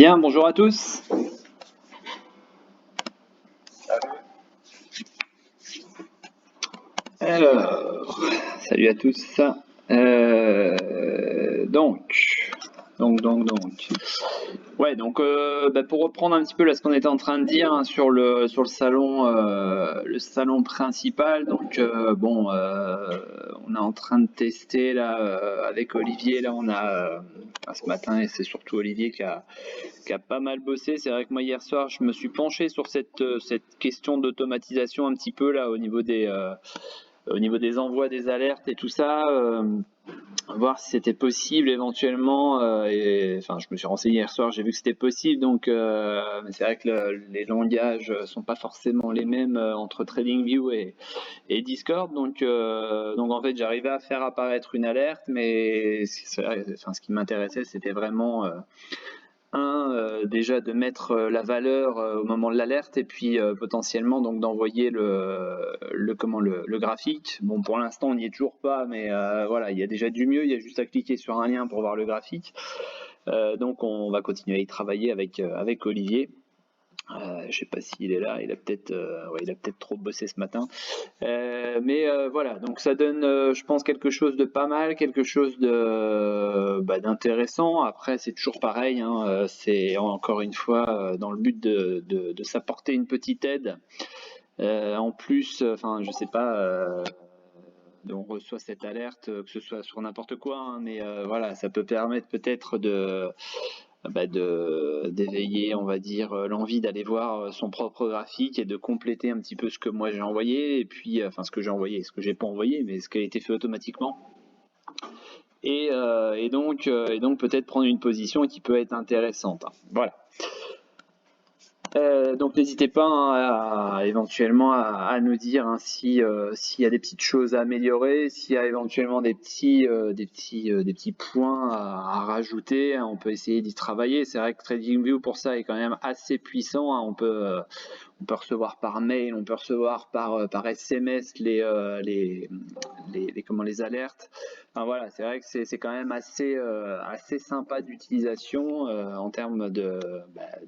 Bien, bonjour à tous. Alors, salut à tous. Donc. Ouais, donc pour reprendre un petit peu là ce qu'on était en train de dire hein, sur le salon principal. Donc on est en train de tester là avec Olivier. Là, on a ce matin et c'est surtout Olivier qui a pas mal bossé. C'est vrai que moi hier soir, je me suis penché sur cette question d'automatisation un petit peu là au niveau des envois des alertes et tout ça, voir si c'était possible éventuellement. Enfin, je me suis renseigné hier soir, j'ai vu que c'était possible. Donc, mais c'est vrai que les langages sont pas forcément les mêmes entre TradingView et Discord. Donc en fait, j'arrivais à faire apparaître une alerte, mais ce qui m'intéressait, c'était vraiment déjà de mettre la valeur au moment de l'alerte et puis potentiellement donc d'envoyer le graphique. Bon, pour l'instant on n'y est toujours pas, mais voilà, il y a déjà du mieux, il y a juste à cliquer sur un lien pour voir le graphique. Donc on va continuer à y travailler avec Olivier. Je sais pas s'il est là, il a peut-être trop bossé ce matin. Mais voilà, donc ça donne, je pense, quelque chose de pas mal, quelque chose d'intéressant. Après, c'est toujours pareil, hein, c'est encore une fois dans le but de s'apporter une petite aide. En plus, enfin, je sais pas, on reçoit cette alerte, que ce soit sur n'importe quoi, hein, mais voilà, ça peut permettre peut-être d'éveiller, on va dire, l'envie d'aller voir son propre graphique et de compléter un petit peu ce que moi j'ai envoyé, et puis, enfin ce que j'ai envoyé, ce que j'ai pas envoyé, mais ce qui a été fait automatiquement. Et donc peut-être prendre une position qui peut être intéressante. Voilà. Donc n'hésitez pas hein, éventuellement à nous dire hein, s'il y a des petites choses à améliorer, s'il y a éventuellement des petits points à rajouter. Hein, on peut essayer d'y travailler. C'est vrai que TradingView pour ça est quand même assez puissant. Hein, on peut recevoir par mail, on peut recevoir par SMS les alertes. Enfin, voilà, c'est vrai que c'est quand même assez sympa d'utilisation en termes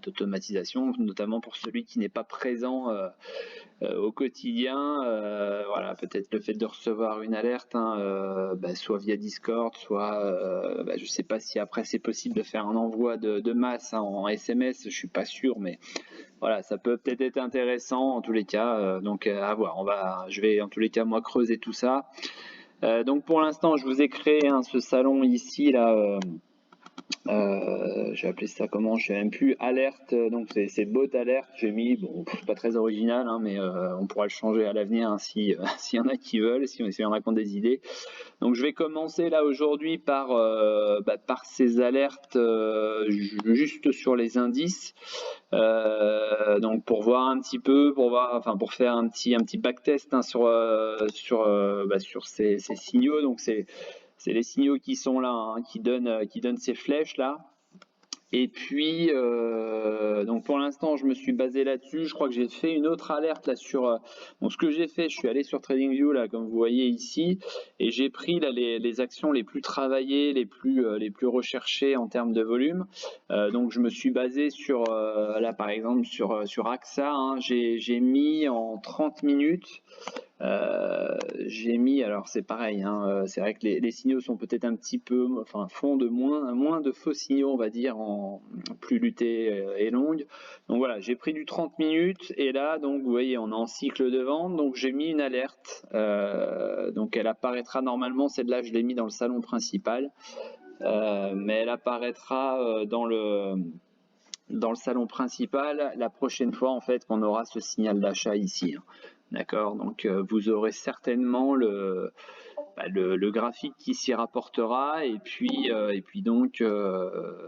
d'automatisation, notamment pour celui qui n'est pas présent au quotidien. Voilà, peut-être le fait de recevoir une alerte, hein, soit via Discord, soit je sais pas si après c'est possible de faire un envoi de masse hein, en SMS, je suis pas sûr, mais voilà, ça peut peut-être être intéressant en tous les cas. Donc à voir. Je vais en tous les cas moi creuser tout ça. Donc pour l'instant, je vous ai créé hein, ce salon ici là. J'ai appelé ça comment, je sais même plus, alerte, donc c'est bot alerte, j'ai mis, bon, pas très original, hein, mais on pourra le changer à l'avenir hein, s'il y en a qui veulent, s'il y en a qui ont des idées. Donc je vais commencer là aujourd'hui par ces alertes juste sur les indices. Donc pour voir un petit peu, pour faire un petit backtest hein, sur ces signaux. Donc c'est les signaux qui sont là, hein, qui donnent ces flèches là. Et puis, donc pour l'instant, je me suis basé là-dessus. Je crois que j'ai fait une autre alerte là sur. Ce que j'ai fait, je suis allé sur TradingView là, comme vous voyez ici, et j'ai pris là les actions les plus travaillées, les plus recherchées en termes de volume. Donc je me suis basé sur là par exemple sur AXA. Hein, j'ai mis en 30 minutes. J'ai mis, alors c'est pareil, hein, c'est vrai que les signaux sont peut-être un petit peu, enfin font de moins de faux signaux, on va dire, en plus luttée et longue. Donc voilà, j'ai pris du 30 minutes et là, donc vous voyez, on est en cycle de vente, donc j'ai mis une alerte. Donc elle apparaîtra normalement, celle-là je l'ai mis dans le salon principal, mais elle apparaîtra dans le salon principal la prochaine fois en fait qu'on aura ce signal d'achat ici. Hein. D'accord, donc vous aurez certainement le graphique qui s'y rapportera et puis donc la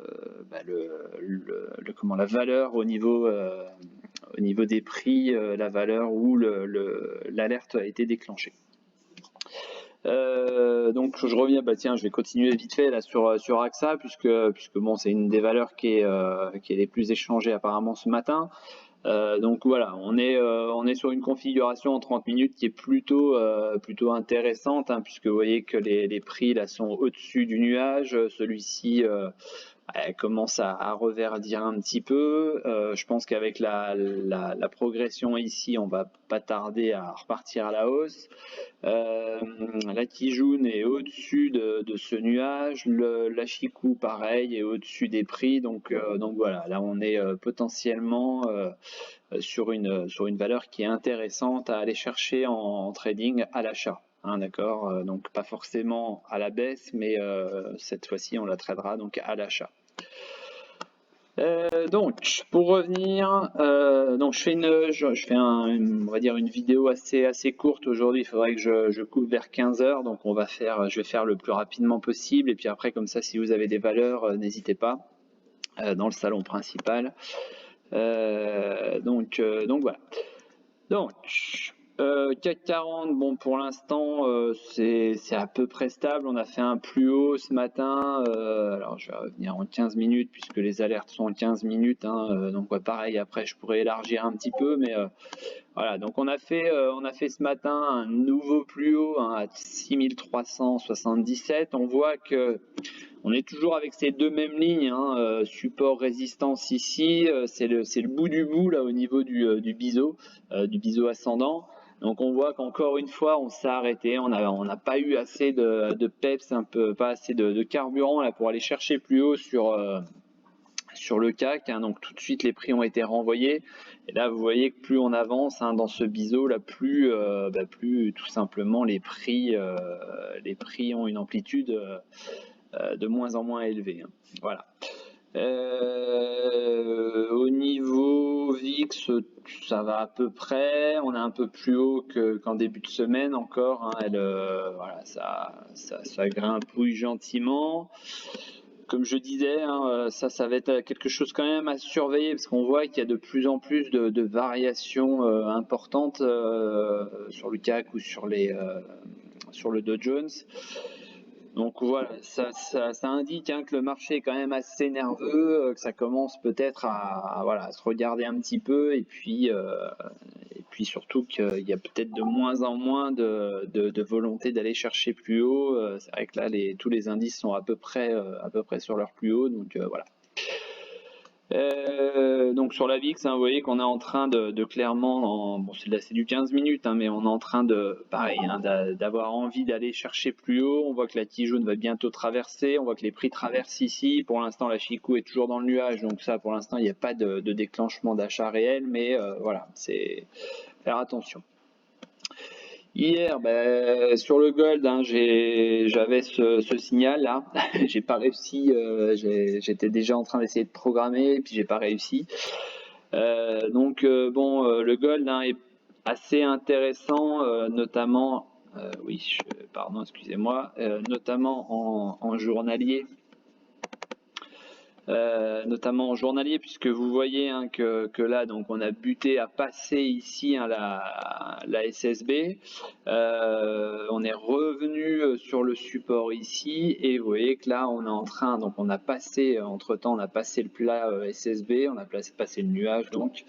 valeur au niveau des prix, la valeur où l'alerte a été déclenchée. Donc je reviens, je vais continuer vite fait là sur AXA puisque bon c'est une des valeurs qui est les plus échangées apparemment ce matin. Donc voilà, on est sur une configuration en 30 minutes qui est plutôt intéressante hein, puisque vous voyez que les prix là sont au-dessus du nuage. Celui-ci elle commence à reverdir un petit peu. Je pense qu'avec la progression ici, on va pas tarder à repartir à la hausse. La Kijun est au-dessus de ce nuage, la Chikou pareil est au-dessus des prix, donc voilà, là on est potentiellement sur une valeur qui est intéressante à aller chercher en trading à l'achat. Hein, d'accord, donc pas forcément à la baisse, mais cette fois-ci on la tradera donc à l'achat. Donc pour revenir, donc je fais on va dire une vidéo assez courte aujourd'hui. Il faudrait que je coupe vers 15 heures, donc je vais faire le plus rapidement possible, et puis après comme ça, si vous avez des valeurs, n'hésitez pas dans le salon principal. Donc voilà. Donc CAC 40, bon pour l'instant c'est à peu près stable. On a fait un plus haut ce matin. Alors je vais revenir en 15 minutes puisque les alertes sont en 15 minutes. Hein, donc ouais, pareil, après je pourrais élargir un petit peu, mais voilà. Donc on a fait ce matin un nouveau plus haut hein, à 6377. On voit que on est toujours avec ces deux mêmes lignes, hein, support résistance ici, c'est le bout du bout là au niveau du biseau ascendant. Donc on voit qu'encore une fois on s'est arrêté, on n'a pas eu assez de peps, pas assez de carburant là pour aller chercher plus haut sur le CAC, hein. Donc tout de suite les prix ont été renvoyés. Et là vous voyez que plus on avance hein, dans ce biseau là, plus tout simplement les prix ont une amplitude de moins en moins élevée. Hein. Voilà. Au niveau VIX, ça va à peu près. On est un peu plus haut qu'en début de semaine encore. Hein. Voilà, ça grimpouille gentiment. Comme je disais, hein, ça va être quelque chose quand même à surveiller parce qu'on voit qu'il y a de plus en plus de variations importantes sur le CAC ou sur le Dow Jones. Donc voilà, ça indique hein, que le marché est quand même assez nerveux, que ça commence peut-être à se regarder un petit peu, et puis surtout qu'il y a peut-être de moins en moins de volonté d'aller chercher plus haut. C'est vrai que là, tous les indices sont à peu près sur leur plus haut, donc voilà. Donc sur la VIX, hein, vous voyez qu'on est en train de clairement, bon c'est du 15 minutes, hein, mais on est en train pareil, hein, d'avoir envie d'aller chercher plus haut. On voit que la Kijun va bientôt traverser, on voit que les prix traversent ici. Pour l'instant, la Chikou est toujours dans le nuage, donc ça, pour l'instant, il n'y a pas de déclenchement d'achat réel, mais voilà, c'est faire attention. Hier, sur le gold, hein, j'avais ce signal là. J'ai pas réussi. J'étais déjà en train d'essayer de programmer, puis j'ai pas réussi. Donc le gold hein, est assez intéressant, notamment. Pardon, excusez-moi. Notamment en journalier. Puisque vous voyez hein, que là donc on a buté à passer ici hein, la SSB, on est revenu sur le support ici et vous voyez que là on est en train, donc on a passé entre temps on a passé le plat SSB, on a passé le nuage donc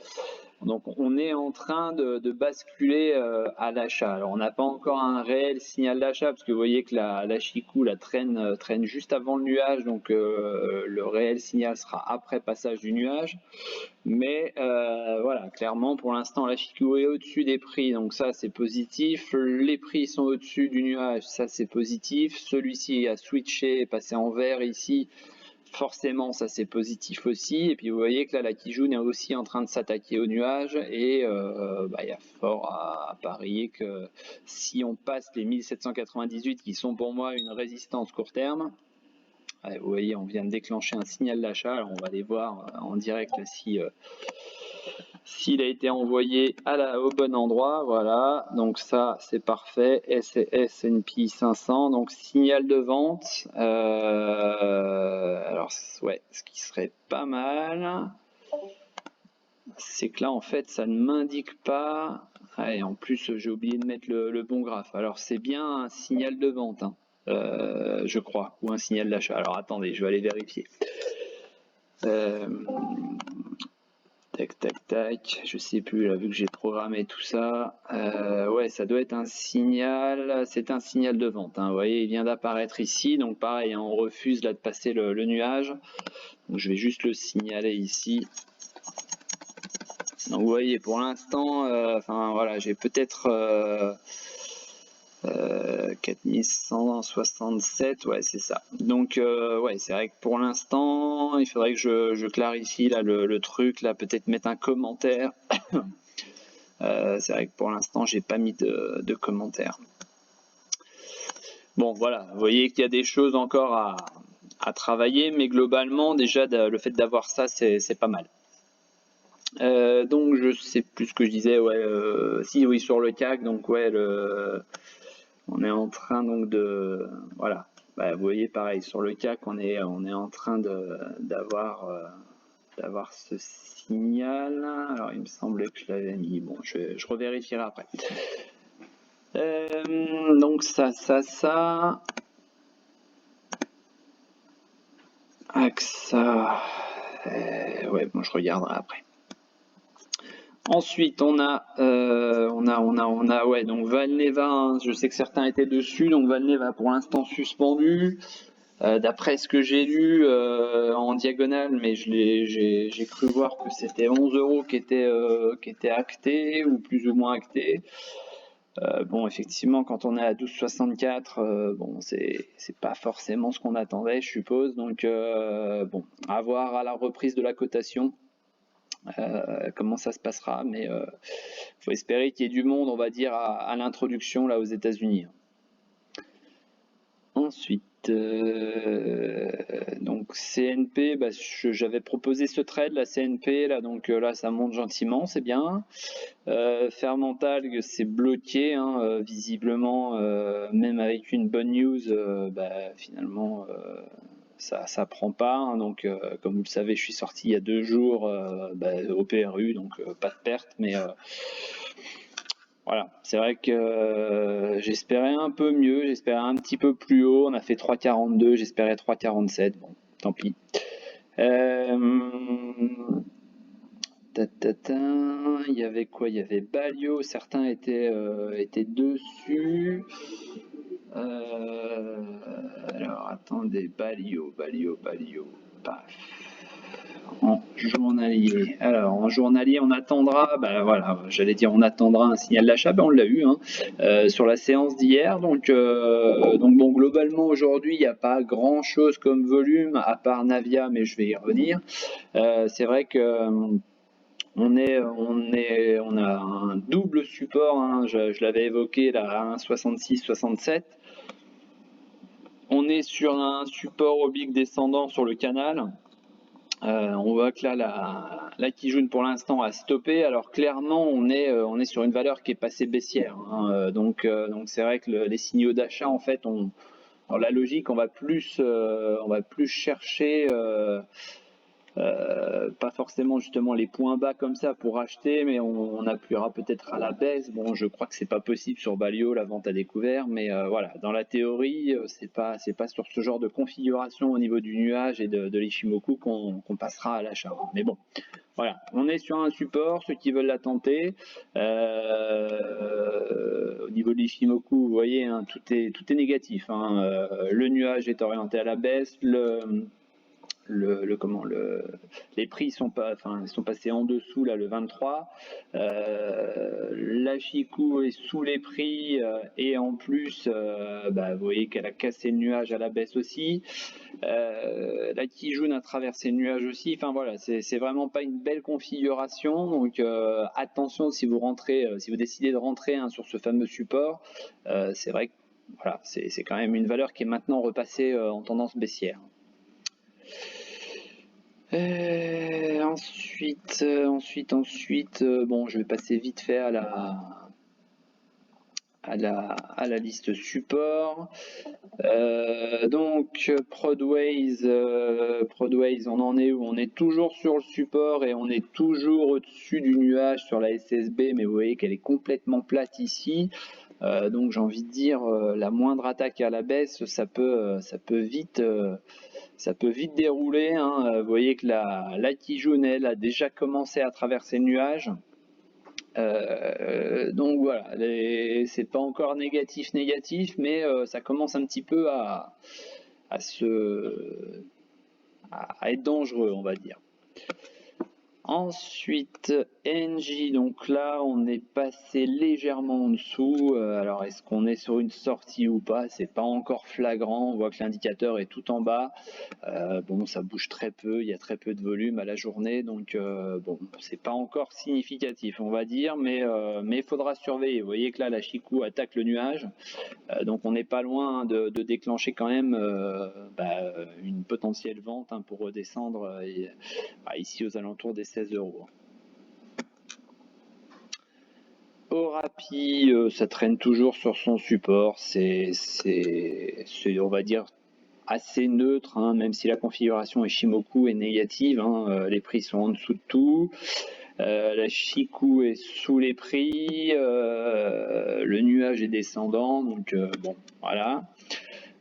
on est en train de basculer à l'achat. Alors on n'a pas encore un réel signal d'achat parce que vous voyez que la Chikou la traîne juste avant le nuage, donc le réel signal sera après passage du nuage. Mais voilà, clairement pour l'instant la Chikou est au-dessus des prix, donc ça c'est positif. Les prix sont au-dessus du nuage, ça c'est positif. Celui-ci a switché, est passé en vert ici. Forcément, ça c'est positif aussi. Et puis vous voyez que là, la Kijun est aussi en train de s'attaquer au nuage. Et il y a fort à parier que si on passe les 1798, qui sont pour moi une résistance court terme, vous voyez, on vient de déclencher un signal d'achat. Alors on va aller voir en direct s'il a été envoyé au bon endroit. Voilà, donc ça c'est parfait. S&P 500, donc signal de vente. Alors ouais, ce qui serait pas mal, c'est que là en fait ça ne m'indique pas. Et en plus j'ai oublié de mettre le bon graphe. Alors c'est bien un signal de vente, hein, je crois, ou un signal d'achat. Alors attendez, je vais aller vérifier. Tac, tac, tac. Je sais plus, là, vu que j'ai programmé tout ça. Ouais, ça doit être un signal. C'est un signal de vente, hein. Vous voyez, il vient d'apparaître ici. Donc, pareil, hein, on refuse là de passer le nuage. Donc, je vais juste le signaler ici. Donc, vous voyez, pour l'instant, enfin, voilà, j'ai peut-être 4167, ouais, c'est ça. Donc, ouais, c'est vrai que pour l'instant, il faudrait que je clarifie là le truc, là, peut-être mettre un commentaire. C'est vrai que pour l'instant, j'ai pas mis de commentaire. Bon, voilà, vous voyez qu'il y a des choses encore à travailler, mais globalement, déjà, le fait d'avoir ça, c'est pas mal. Donc, je sais plus ce que je disais, ouais, si, oui, sur le CAC, donc, ouais, on est en train donc de, voilà, bah, vous voyez, pareil, sur le CAC, on est en train d'avoir ce signal. Alors, il me semblait que je l'avais mis. Bon, je revérifierai après. Donc, ça. AXA. Ouais, bon, je regarderai après. Ensuite, on a, ouais, donc Valneva, hein, je sais que certains étaient dessus, donc Valneva pour l'instant suspendu. D'après ce que j'ai lu en diagonale, mais j'ai cru voir que c'était 11 € qui était acté ou plus ou moins acté. Bon, effectivement, quand on est à 12,64, bon, c'est pas forcément ce qu'on attendait, je suppose. Donc, bon, à voir à la reprise de la cotation. Comment ça se passera, mais faut espérer qu'il y ait du monde, on va dire, à l'introduction là aux États-Unis. Ensuite, donc CNP, bah, j'avais proposé ce trade, la CNP, là, donc là ça monte gentiment, c'est bien. Fermentalg, c'est bloqué, hein, visiblement, même avec une bonne news, bah, finalement ça prend pas, hein, donc comme vous le savez, je suis sorti il y a 2 jours bah, au PRU, donc pas de perte, mais voilà, c'est vrai que j'espérais un peu mieux, j'espérais un petit peu plus haut, on a fait 3,42, j'espérais 3,47, bon, tant pis. Il y avait quoi? Il y avait Balio, certains étaient dessus. Alors attendez, Balio, paf. En journalier. Alors en journalier, on attendra, bah voilà, j'allais dire on attendra un signal d'achat, ben on l'a eu hein, sur la séance d'hier. Donc bon, globalement aujourd'hui, il n'y a pas grand chose comme volume à part Navia, mais je vais y revenir. C'est vrai que on a un double support, hein, je l'avais évoqué là, à 1,66-67. On est sur un support oblique descendant sur le canal. On voit que là, la Kijun pour l'instant a stoppé. Alors clairement, on est sur une valeur qui est passée baissière, hein. Donc c'est vrai que les signaux d'achat, en fait, dans la logique, on va plus chercher. Pas forcément justement les points bas comme ça pour acheter, mais on appuiera peut-être à la baisse. Bon, je crois que c'est pas possible sur Balio, la vente à découvert, mais voilà, dans la théorie, c'est pas sur ce genre de configuration au niveau du nuage et de l'Ichimoku qu'on passera à l'achat. Mais bon, voilà, on est sur un support, ceux qui veulent la tenter. Au niveau de l'Ichimoku, vous voyez, hein, tout est négatif, hein. Le nuage est orienté à la baisse, les prix sont passés en dessous là le 23. La Chikou est sous les prix et en plus bah, vous voyez qu'elle a cassé le nuage à la baisse aussi. La Kijun a traversé le nuage aussi. Enfin voilà, c'est vraiment pas une belle configuration. Donc attention si vous rentrez, si vous décidez de rentrer hein, sur ce fameux support, c'est vrai que voilà, c'est quand même une valeur qui est maintenant repassée en tendance baissière. Ensuite, bon, je vais passer vite fait à la liste support. Donc Prodways, on en est où? On est toujours sur le support et on est toujours au-dessus du nuage sur la SSB, mais vous voyez qu'elle est complètement plate ici. Donc j'ai envie de dire la moindre attaque à la baisse, ça peut vite ça peut vite dérouler, hein. Vous voyez que la Kijun, elle, a déjà commencé à traverser le nuage. Donc voilà, c'est pas encore négatif, mais ça commence un petit peu à être dangereux, on va dire. Ensuite, NJ, donc là on est passé légèrement en dessous. Alors est-ce qu'on est sur une sortie ou pas? C'est pas encore flagrant, on voit que l'indicateur est tout en bas. Bon, ça bouge très peu, il y a très peu de volume à la journée, donc bon, c'est pas encore significatif, on va dire, mais il faudra surveiller. Vous voyez que là la Chikou attaque le nuage, donc on n'est pas loin de déclencher quand même une potentielle vente, hein, pour redescendre ici aux alentours des 16 euros. Orapi, ça traîne toujours sur son support, c'est on va dire assez neutre, hein, même si la configuration Ishimoku est négative, hein, les prix sont en dessous de tout. La Chikou est sous les prix, le nuage est descendant, donc bon, voilà.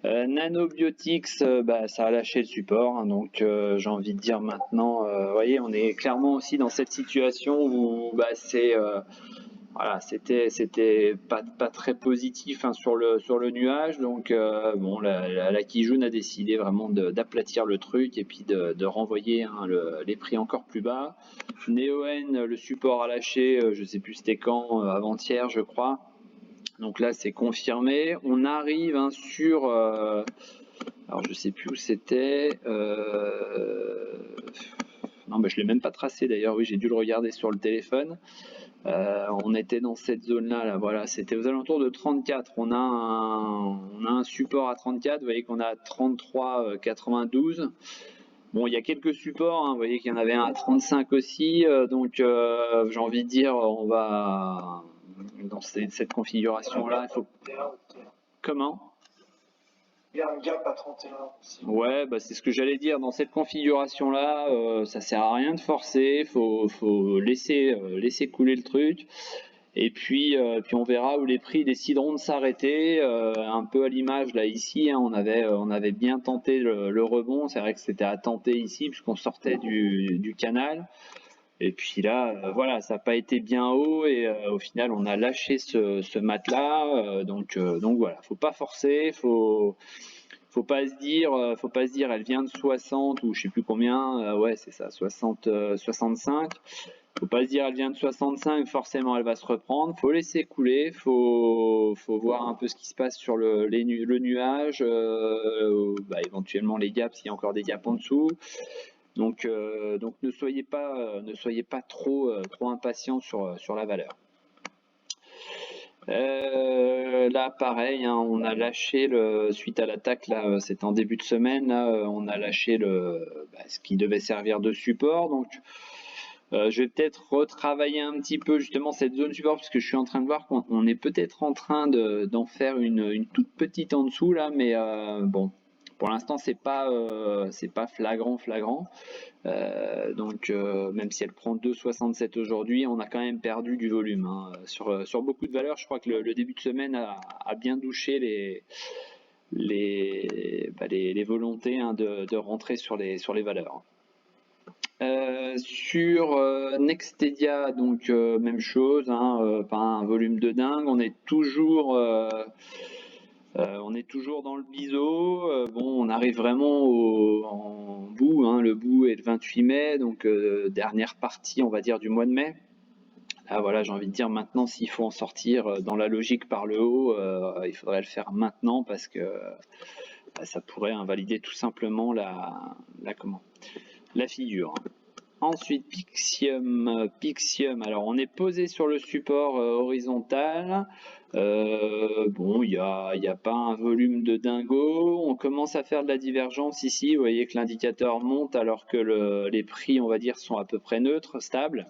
Nanobiotics, ça a lâché le support, hein, donc j'ai envie de dire maintenant, vous voyez, on est clairement aussi dans cette situation où voilà, c'était pas très positif, hein, sur le nuage, donc bon, la Kijun a décidé vraiment d'aplatir le truc et puis de renvoyer, hein, les prix encore plus bas. Neoen, le support a lâché, je sais plus c'était quand, avant-hier je crois. Donc là c'est confirmé. On arrive, hein, sur alors je sais plus où c'était. Non, je l'ai même pas tracé d'ailleurs. Oui, j'ai dû le regarder sur le téléphone. On était dans cette zone-là, là, voilà, c'était aux alentours de 34. On a un support à 34. Vous voyez qu'on a 33,92. Bon, il y a quelques supports, hein, vous voyez qu'il y en avait un à 35 aussi. Donc, j'ai envie de dire, on va dans cette configuration-là. Il faut. Comment? Il y a un gap à 31 aussi. Ouais, c'est ce que j'allais dire. Dans cette configuration-là, ça sert à rien de forcer. Faut laisser couler le truc. Et puis on verra où les prix décideront de s'arrêter. Un peu à l'image là ici, hein, on avait bien tenté le rebond. C'est vrai que c'était à tenter ici puisqu'on sortait du canal. Et puis là, voilà, ça n'a pas été bien haut et au final on a lâché ce matelas. Donc voilà, faut pas forcer, faut pas se dire elle vient de 60 ou je sais plus combien, ouais c'est ça, 60, 65. Faut pas se dire elle vient de 65, forcément elle va se reprendre. Faut laisser couler, faut voir un peu ce qui se passe sur le nuage, éventuellement les gaps s'il y a encore des gaps en dessous. Donc ne soyez pas trop impatient sur la valeur. Là pareil, hein, on a lâché suite à l'attaque, là c'était en début de semaine, là on a lâché ce qui devait servir de support. Donc je vais peut-être retravailler un petit peu justement cette zone support parce que je suis en train de voir qu'on est peut-être en train d'en faire une toute petite en dessous là, mais bon, pour l'instant c'est pas flagrant. Donc même si elle prend 2,67 aujourd'hui, on a quand même perdu du volume, hein. Sur beaucoup de valeurs, je crois que le début de semaine a bien douché les volontés, hein, de rentrer sur les valeurs. Sur Nextedia, donc même chose, hein, pas un volume de dingue, on est toujours dans le biseau. Bon, on arrive vraiment en bout, hein, le bout est le 28 mai, donc dernière partie, on va dire, du mois de mai. Là, voilà, j'ai envie de dire maintenant, s'il faut en sortir dans la logique par le haut, il faudrait le faire maintenant parce que ça pourrait invalider tout simplement la figure. Ensuite, Pyxium, alors on est posé sur le support horizontal. Bon, il n'y a pas un volume de dingo. On commence à faire de la divergence ici. Vous voyez que l'indicateur monte alors que les prix, on va dire, sont à peu près neutres, stables.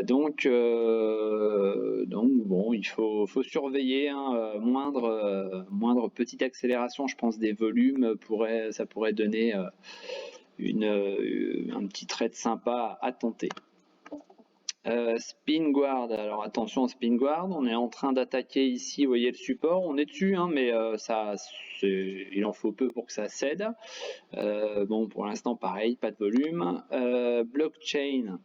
Donc bon, il faut surveiller, hein, moindre petite accélération, je pense, des volumes ça pourrait donner un petit trade sympa à tenter. Spin guard, alors attention spin guard, on est en train d'attaquer ici, vous voyez le support, on est dessus, hein, mais il en faut peu pour que ça cède. Bon, pour l'instant pareil, pas de volume. Blockchain,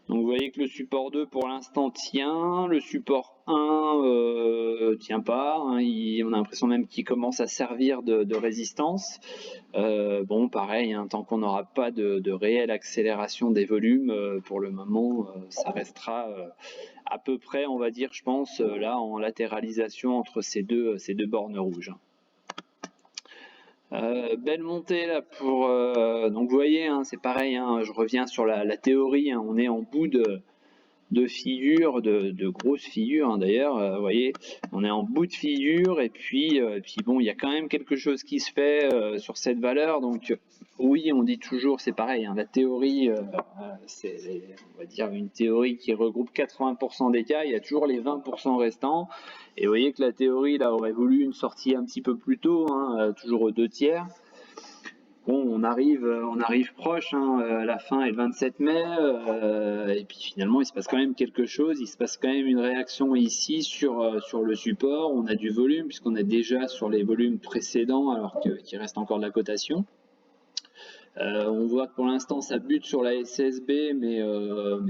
donc vous voyez que le support 2 pour l'instant tient, le support 1 tient pas, hein, on a l'impression même qu'il commence à servir de résistance. Bon pareil, hein, tant qu'on n'aura pas de réelle accélération des volumes, pour le moment ça restera à peu près, on va dire, je pense, là en latéralisation entre ces deux bornes rouges. Belle montée là pour donc vous voyez, hein, c'est pareil, hein, je reviens sur la théorie, hein, on est en bout de figure, de grosses figures, hein, d'ailleurs, vous voyez, on est en bout de figure, et puis bon, il y a quand même quelque chose qui se fait sur cette valeur, donc oui, on dit toujours, c'est pareil, hein, la théorie, c'est, on va dire, une théorie qui regroupe 80% des cas, il y a toujours les 20% restants, et vous voyez que la théorie, là, aurait voulu une sortie un petit peu plus tôt, hein, toujours aux 2/3. Bon, on arrive proche, hein, la fin est le 27 mai, et puis finalement il se passe quand même quelque chose, il se passe quand même une réaction ici sur le support, on a du volume puisqu'on est déjà sur les volumes précédents alors qu'il reste encore de la cotation. On voit que pour l'instant ça bute sur la SSB, mais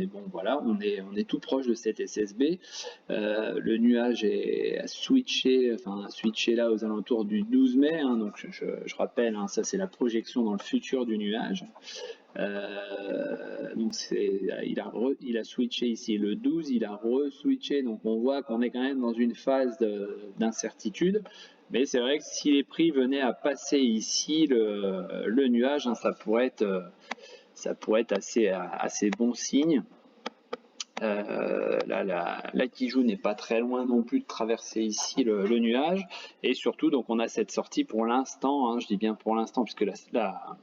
bon voilà, on est tout proche de cette SSB. Le nuage a switché là aux alentours du 12 mai, hein, donc je rappelle, hein, ça c'est la projection dans le futur du nuage. Donc il a switché ici le 12, il a re-switché, donc on voit qu'on est quand même dans une phase d'incertitude. Mais c'est vrai que si les prix venaient à passer ici le nuage, hein, ça pourrait être assez bon signe. Là, la Kijun n'est pas très loin non plus de traverser ici le nuage, et surtout donc on a cette sortie pour l'instant, hein, je dis bien pour l'instant puisque la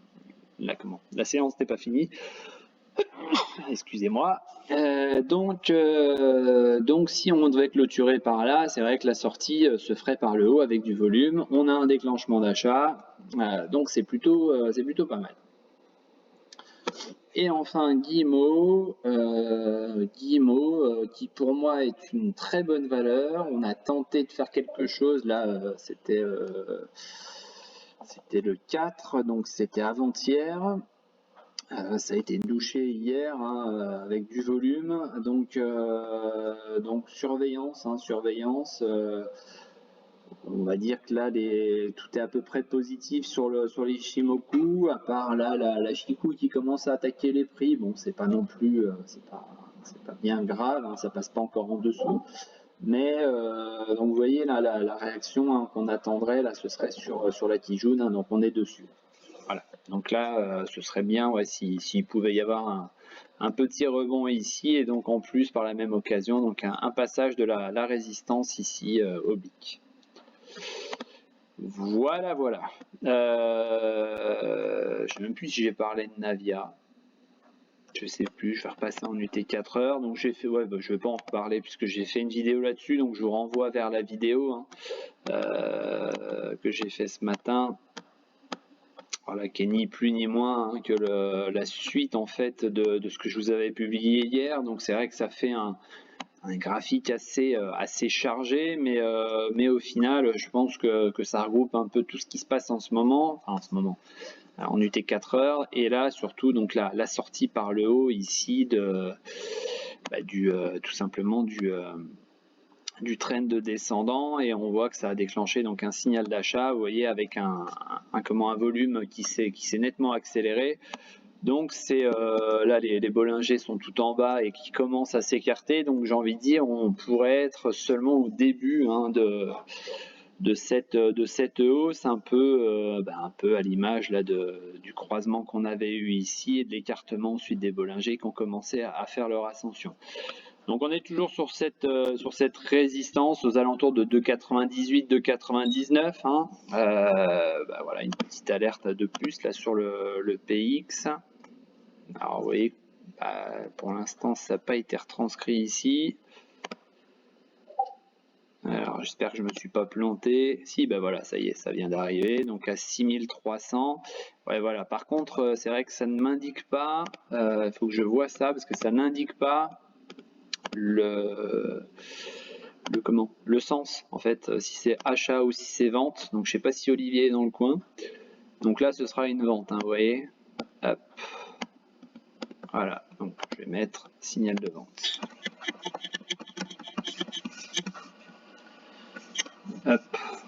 séance n'est pas finie. Excusez-moi. Donc si on devait clôturer par là, c'est vrai que la sortie se ferait par le haut avec du volume. On a un déclenchement d'achat, donc c'est plutôt pas mal. Et enfin Guillemot, qui pour moi est une très bonne valeur. On a tenté de faire quelque chose là, c'était le 4, donc c'était avant-hier. Ça a été douché hier, hein, avec du volume, donc surveillance, hein, on va dire que là tout est à peu près positif sur les Shimoku, à part là la Shiku qui commence à attaquer les prix. Bon, c'est pas non plus, c'est pas bien grave, hein, ça passe pas encore en dessous. Mais donc vous voyez là la réaction, hein, qu'on attendrait là, ce serait sur la Kijun, hein, donc on est dessus. Voilà. Donc là, ce serait bien, ouais, s'il pouvait y avoir un petit rebond ici, et donc en plus par la même occasion, donc un passage de la résistance ici oblique. Voilà. Je sais même plus si j'ai parlé de Navia. Je sais plus, je vais repasser en UT 4 heures. Donc j'ai fait, ouais, je vais pas en reparler puisque j'ai fait une vidéo là-dessus, donc je vous renvoie vers la vidéo, hein, que j'ai fait ce matin. Voilà, qui est ni plus ni moins, hein, que la suite en fait de ce que je vous avais publié hier. Donc c'est vrai que ça fait un graphique assez chargé, mais au final, je pense que ça regroupe un peu tout ce qui se passe en ce moment, en UT 4 heures, et là surtout donc la sortie par le haut ici tout simplement du trend descendant, et on voit que ça a déclenché donc un signal d'achat, vous voyez, avec un volume qui s'est nettement accéléré. Donc c'est là les Bollinger sont tout en bas et qui commencent à s'écarter, donc j'ai envie de dire on pourrait être seulement au début, hein, de cette hausse, un peu à l'image là du croisement qu'on avait eu ici et de l'écartement ensuite des Bollinger qui ont commencé à faire leur ascension. Donc on est toujours sur cette résistance aux alentours de 2,98, 2,99, hein. Voilà, une petite alerte de plus là sur le PX. Alors vous voyez, pour l'instant ça n'a pas été retranscrit ici. Alors j'espère que je me suis pas planté. Si, voilà, ça y est, ça vient d'arriver, donc à 6300. Ouais, voilà. Par contre, c'est vrai que ça ne m'indique pas. Il faut que je vois ça parce que ça n'indique pas le sens en fait, si c'est achat ou si c'est vente. Donc je sais pas si Olivier est dans le coin. Donc là ce sera une vente, hein, vous voyez. Hop. Voilà, donc je vais mettre signal de vente. Hop,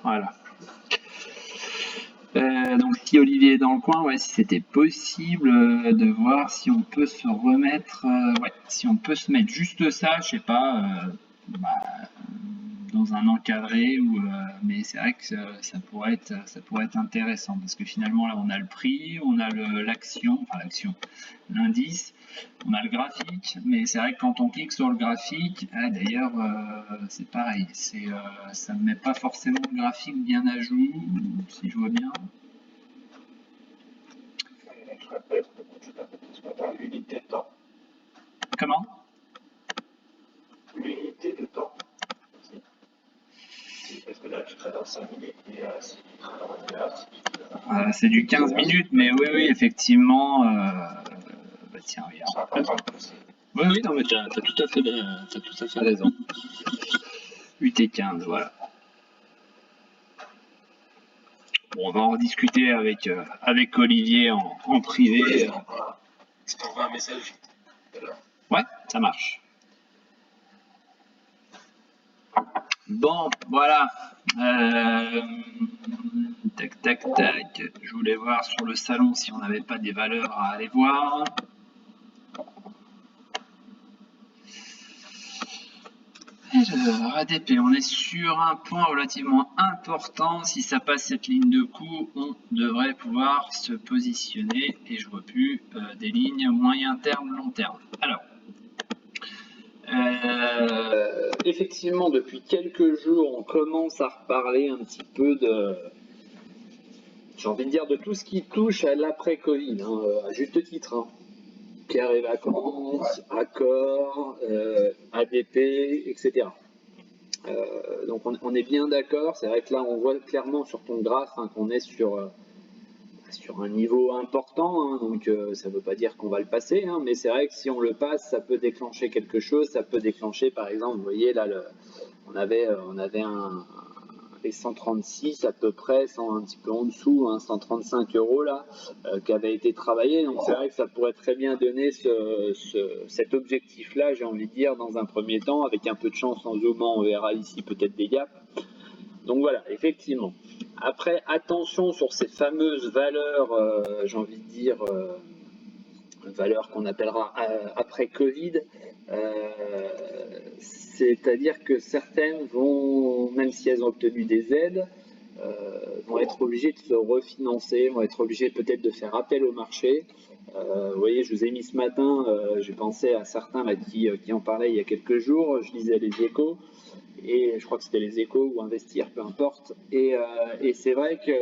voilà. Donc si Olivier est dans le coin, ouais, si c'était possible de voir si on peut se remettre, ouais, si on peut se mettre juste ça, je sais pas, dans un encadré ou mais c'est vrai que ça pourrait être intéressant parce que finalement là on a le prix, on a l'action, l'indice, on a le graphique, mais c'est vrai que quand on clique sur le graphique, d'ailleurs c'est pareil, ça ne met pas forcément le graphique bien à jour, si je vois bien. L'unité de temps. Comment? L'unité de temps. Parce que là, tu traites dans 5 minutes, et si tu traites en 1 heure, c'est du 15 minutes, mais oui, effectivement. Tiens, regarde. Oui, non, mais t'as tout à fait raison. UT15, voilà. Bon, on va en rediscuter avec Olivier en privé. Je t'envoie un message. Ouais, ça marche. Bon, voilà. Tac. Je voulais voir sur le salon si on n'avait pas des valeurs à aller voir. Alors, ADP, on est sur un point relativement important. Si ça passe cette ligne de coup, on devrait pouvoir se positionner. Et je vois plus des lignes moyen terme, long terme. Alors, effectivement, depuis quelques jours, on commence à reparler un petit peu de, j'ai envie de dire, de tout ce qui touche à l'après-Covid, hein, à juste titre. Hein. Pierre et Vacances, Accor, ADP, etc. Donc on est bien d'accord, c'est vrai que là on voit clairement sur ton graphe hein, qu'on est sur un niveau important, hein, donc ça ne veut pas dire qu'on va le passer, hein, mais c'est vrai que si on le passe, ça peut déclencher quelque chose, ça peut déclencher par exemple, vous voyez là, on avait les 136 à peu près, un petit peu en dessous, hein, 135 € là, qui avait été travaillé. Donc c'est vrai que ça pourrait très bien donner cet objectif-là, j'ai envie de dire, dans un premier temps, avec un peu de chance en zoomant, on verra ici peut-être des gaps. Donc voilà, effectivement. Après, attention sur ces fameuses valeurs, j'ai envie de dire, valeurs qu'on appellera après Covid. C'est-à-dire que certaines vont, même si elles ont obtenu des aides, vont être obligées de se refinancer, vont être obligées peut-être de faire appel au marché. Vous voyez, je vous ai mis ce matin, j'ai pensé à certains là, qui en parlaient il y a quelques jours, je lisais les Échos, et je crois que c'était les Échos ou Investir, peu importe. Et c'est vrai que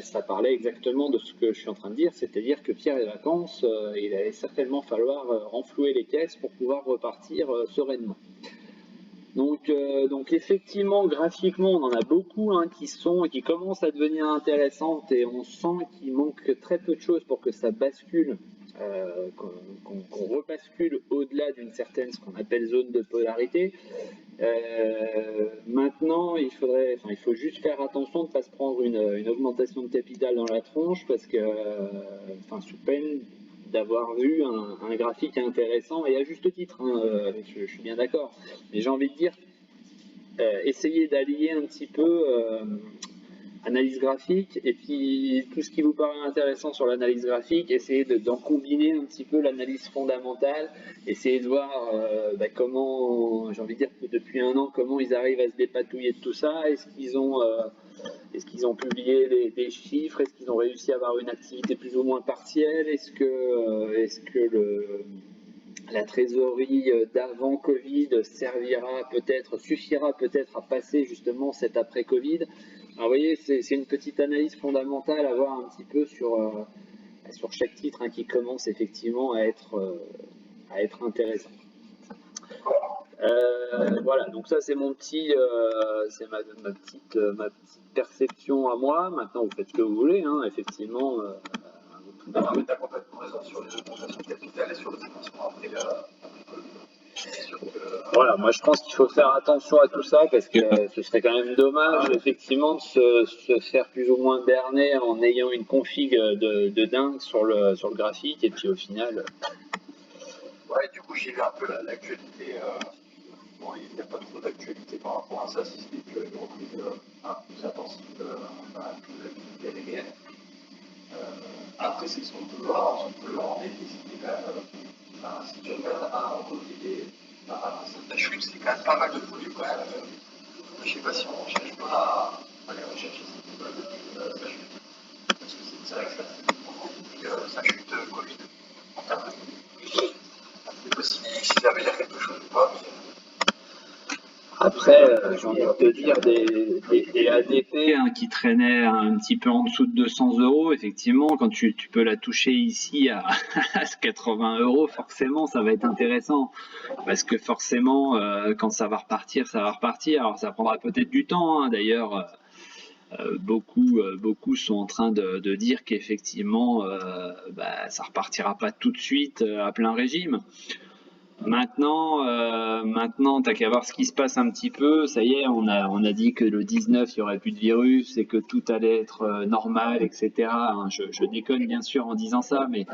ça parlait exactement de ce que je suis en train de dire, c'est-à-dire que Pierre et Vacances, il allait certainement falloir renflouer les caisses pour pouvoir repartir sereinement. Donc effectivement, graphiquement, on en a beaucoup hein, qui commencent à devenir intéressantes et on sent qu'il manque très peu de choses pour que ça bascule, qu'on rebascule au-delà d'une certaine, ce qu'on appelle zone de polarité. Maintenant, il faut juste faire attention de ne pas se prendre une augmentation de capital dans la tronche parce que, sous peine d'avoir vu un graphique intéressant et à juste titre, hein, je suis bien d'accord. Mais j'ai envie de dire, essayez d'allier un petit peu analyse graphique et puis tout ce qui vous paraît intéressant sur l'analyse graphique, essayez d'en combiner un petit peu l'analyse fondamentale, essayez de voir comment, j'ai envie de dire que depuis un an, comment ils arrivent à se dépatouiller de tout ça, est-ce qu'ils ont publié des chiffres, est-ce qu'ils ont réussi à avoir une activité plus ou moins partielle, est-ce que la trésorerie d'avant Covid suffira peut-être à passer justement cet après Covid. Alors, vous voyez, c'est une petite analyse fondamentale à voir un petit peu sur chaque titre hein, qui commence effectivement à être intéressant. Voilà, donc ça c'est ma petite perception à moi. Maintenant vous faites ce que vous voulez, hein, effectivement. Tu as complètement raison sur les augmentations de capital et sur le financement après. voilà, moi je pense qu'il faut faire attention à tout ça parce que ce serait quand même dommage effectivement de se faire plus ou moins berner en ayant une config de dingue sur le graphique et puis au final. Ouais, du coup, j'ai vu un peu l'actualité. Bon, il n'y a pas trop d'actualité par rapport à ça, si ce n'est qu'il y a repris un peu plus intensif à toute l'activité aérienne. Après, c'est son peu lent, mais c'était quand même. Si tu regardes un côté la chute, c'est quand même pas mal de volume quand même. Je sais pas si on ne cherche pas à aller rechercher cette nouvelle depuis sa chute. Parce que c'est vrai que ça c'est beaucoup depuis sa chute Covid en termes de volume. C'est possible s'il avait l'air quelque chose ou pas, mais Après, j'ai envie de te dire des ADP qui traînaient un petit peu en dessous de 200 euros, effectivement, quand tu peux la toucher ici à, à 80 euros, forcément, ça va être intéressant. Parce que forcément, quand ça va repartir, ça va repartir. Alors, ça prendra peut-être du temps, hein. D'ailleurs, beaucoup sont en train de dire qu'effectivement, ça repartira pas tout de suite à plein régime. Maintenant, t'as qu'à voir ce qui se passe un petit peu. Ça y est, on a dit que le 19, il y aurait plus de virus et que tout allait être normal, etc. Hein, je déconne bien sûr en disant ça, mais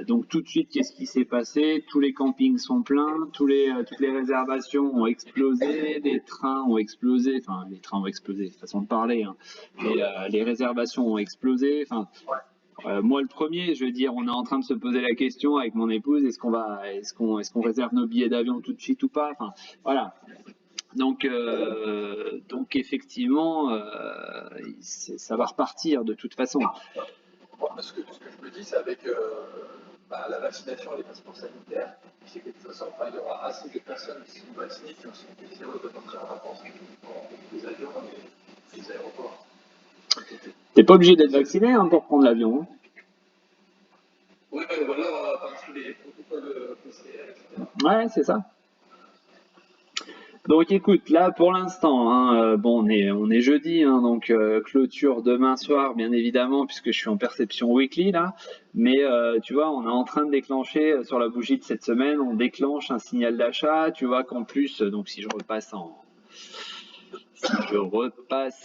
donc tout de suite, qu'est-ce qui s'est passé? Tous les campings sont pleins, toutes les réservations ont explosé, les trains ont explosé, enfin les trains ont explosé, façon de parler, hein. Les réservations ont explosé. Enfin, moi, le premier, je veux dire, on est en train de se poser la question avec mon épouse, est-ce qu'on réserve nos billets d'avion tout de suite ou pas? Enfin, voilà. Donc effectivement, ça va repartir de toute façon. moi, ce que je me dis, c'est avec la vaccination et les passeports sanitaires, c'est que de toute façon, il y aura assez de personnes qui sont vaccinées qui sont décidées de partir en vacances pour les avions et les aéroports. T'es pas obligé d'être vacciné hein, pour prendre l'avion. Hein. Oui, mais voilà, par tous les protocoles PCR, etc. Ouais, c'est ça. Donc écoute, là pour l'instant, hein, bon, on est jeudi, hein, donc clôture demain soir, bien évidemment, puisque je suis en perception weekly là. Mais tu vois, on est en train de déclencher sur la bougie de cette semaine, on déclenche un signal d'achat. Tu vois qu'en plus, donc si je repasse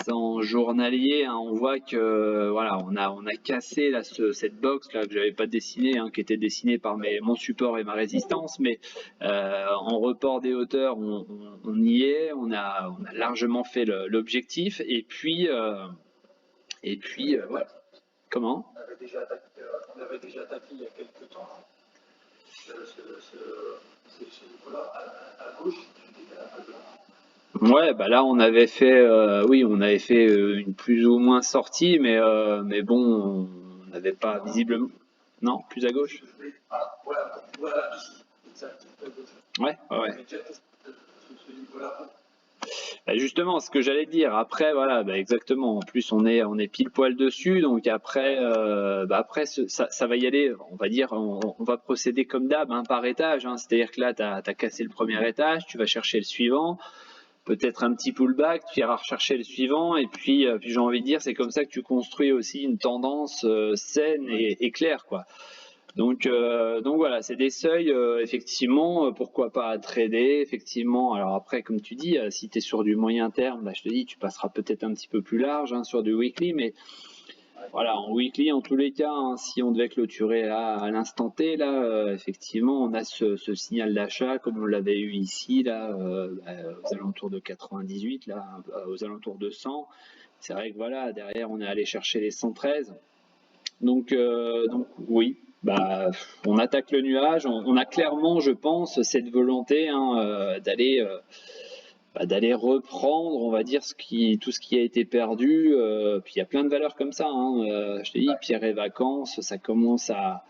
en journalier, hein, on voit que voilà, on a cassé là, cette box là que j'avais pas dessinée, hein, qui était dessinée par mon support et ma résistance, mais en report des hauteurs, on y est, on a largement fait l'objectif, et puis ouais. Comment? On avait déjà attaqué il y a quelques temps ce niveau-là à gauche, à droite. Ouais, bah là on avait fait, oui, on avait fait une plus ou moins sortie, mais bon, on n'avait pas visiblement. Non, plus à gauche. Voilà, ici, exact, à gauche. Ouais, ouais, On ouais. avait déjà testé ce niveau-là. Bah, justement, ce que j'allais dire. Après, voilà, bah, exactement. En plus, on est pile poil dessus, donc après, après, ça va y aller. On va dire, on va procéder comme d'hab, hein, par étage. Hein. C'est-à-dire que là, t'as cassé le premier étage, tu vas chercher le suivant. Peut-être un petit pullback, tu iras rechercher le suivant, et puis j'ai envie de dire, c'est comme ça que tu construis aussi une tendance saine et claire, quoi. Donc voilà, c'est des seuils, effectivement, pourquoi pas à trader, effectivement. Alors après, comme tu dis, si tu es sur du moyen terme, bah, je te dis, tu passeras peut-être un petit peu plus large hein, sur du weekly, mais voilà, en weekly, en tous les cas, hein, si on devait clôturer là, à l'instant T, là, effectivement, on a ce signal d'achat comme on l'avait eu ici, là, aux alentours de 98, là, aux alentours de 100. C'est vrai que voilà, derrière, on est allé chercher les 113. Donc oui, bah, on attaque le nuage. On a clairement, je pense, cette volonté hein, d'aller reprendre, on va dire, tout ce qui a été perdu. Puis il y a plein de valeurs comme ça. Hein. Je te dis, Pierre et Vacances, ça commence à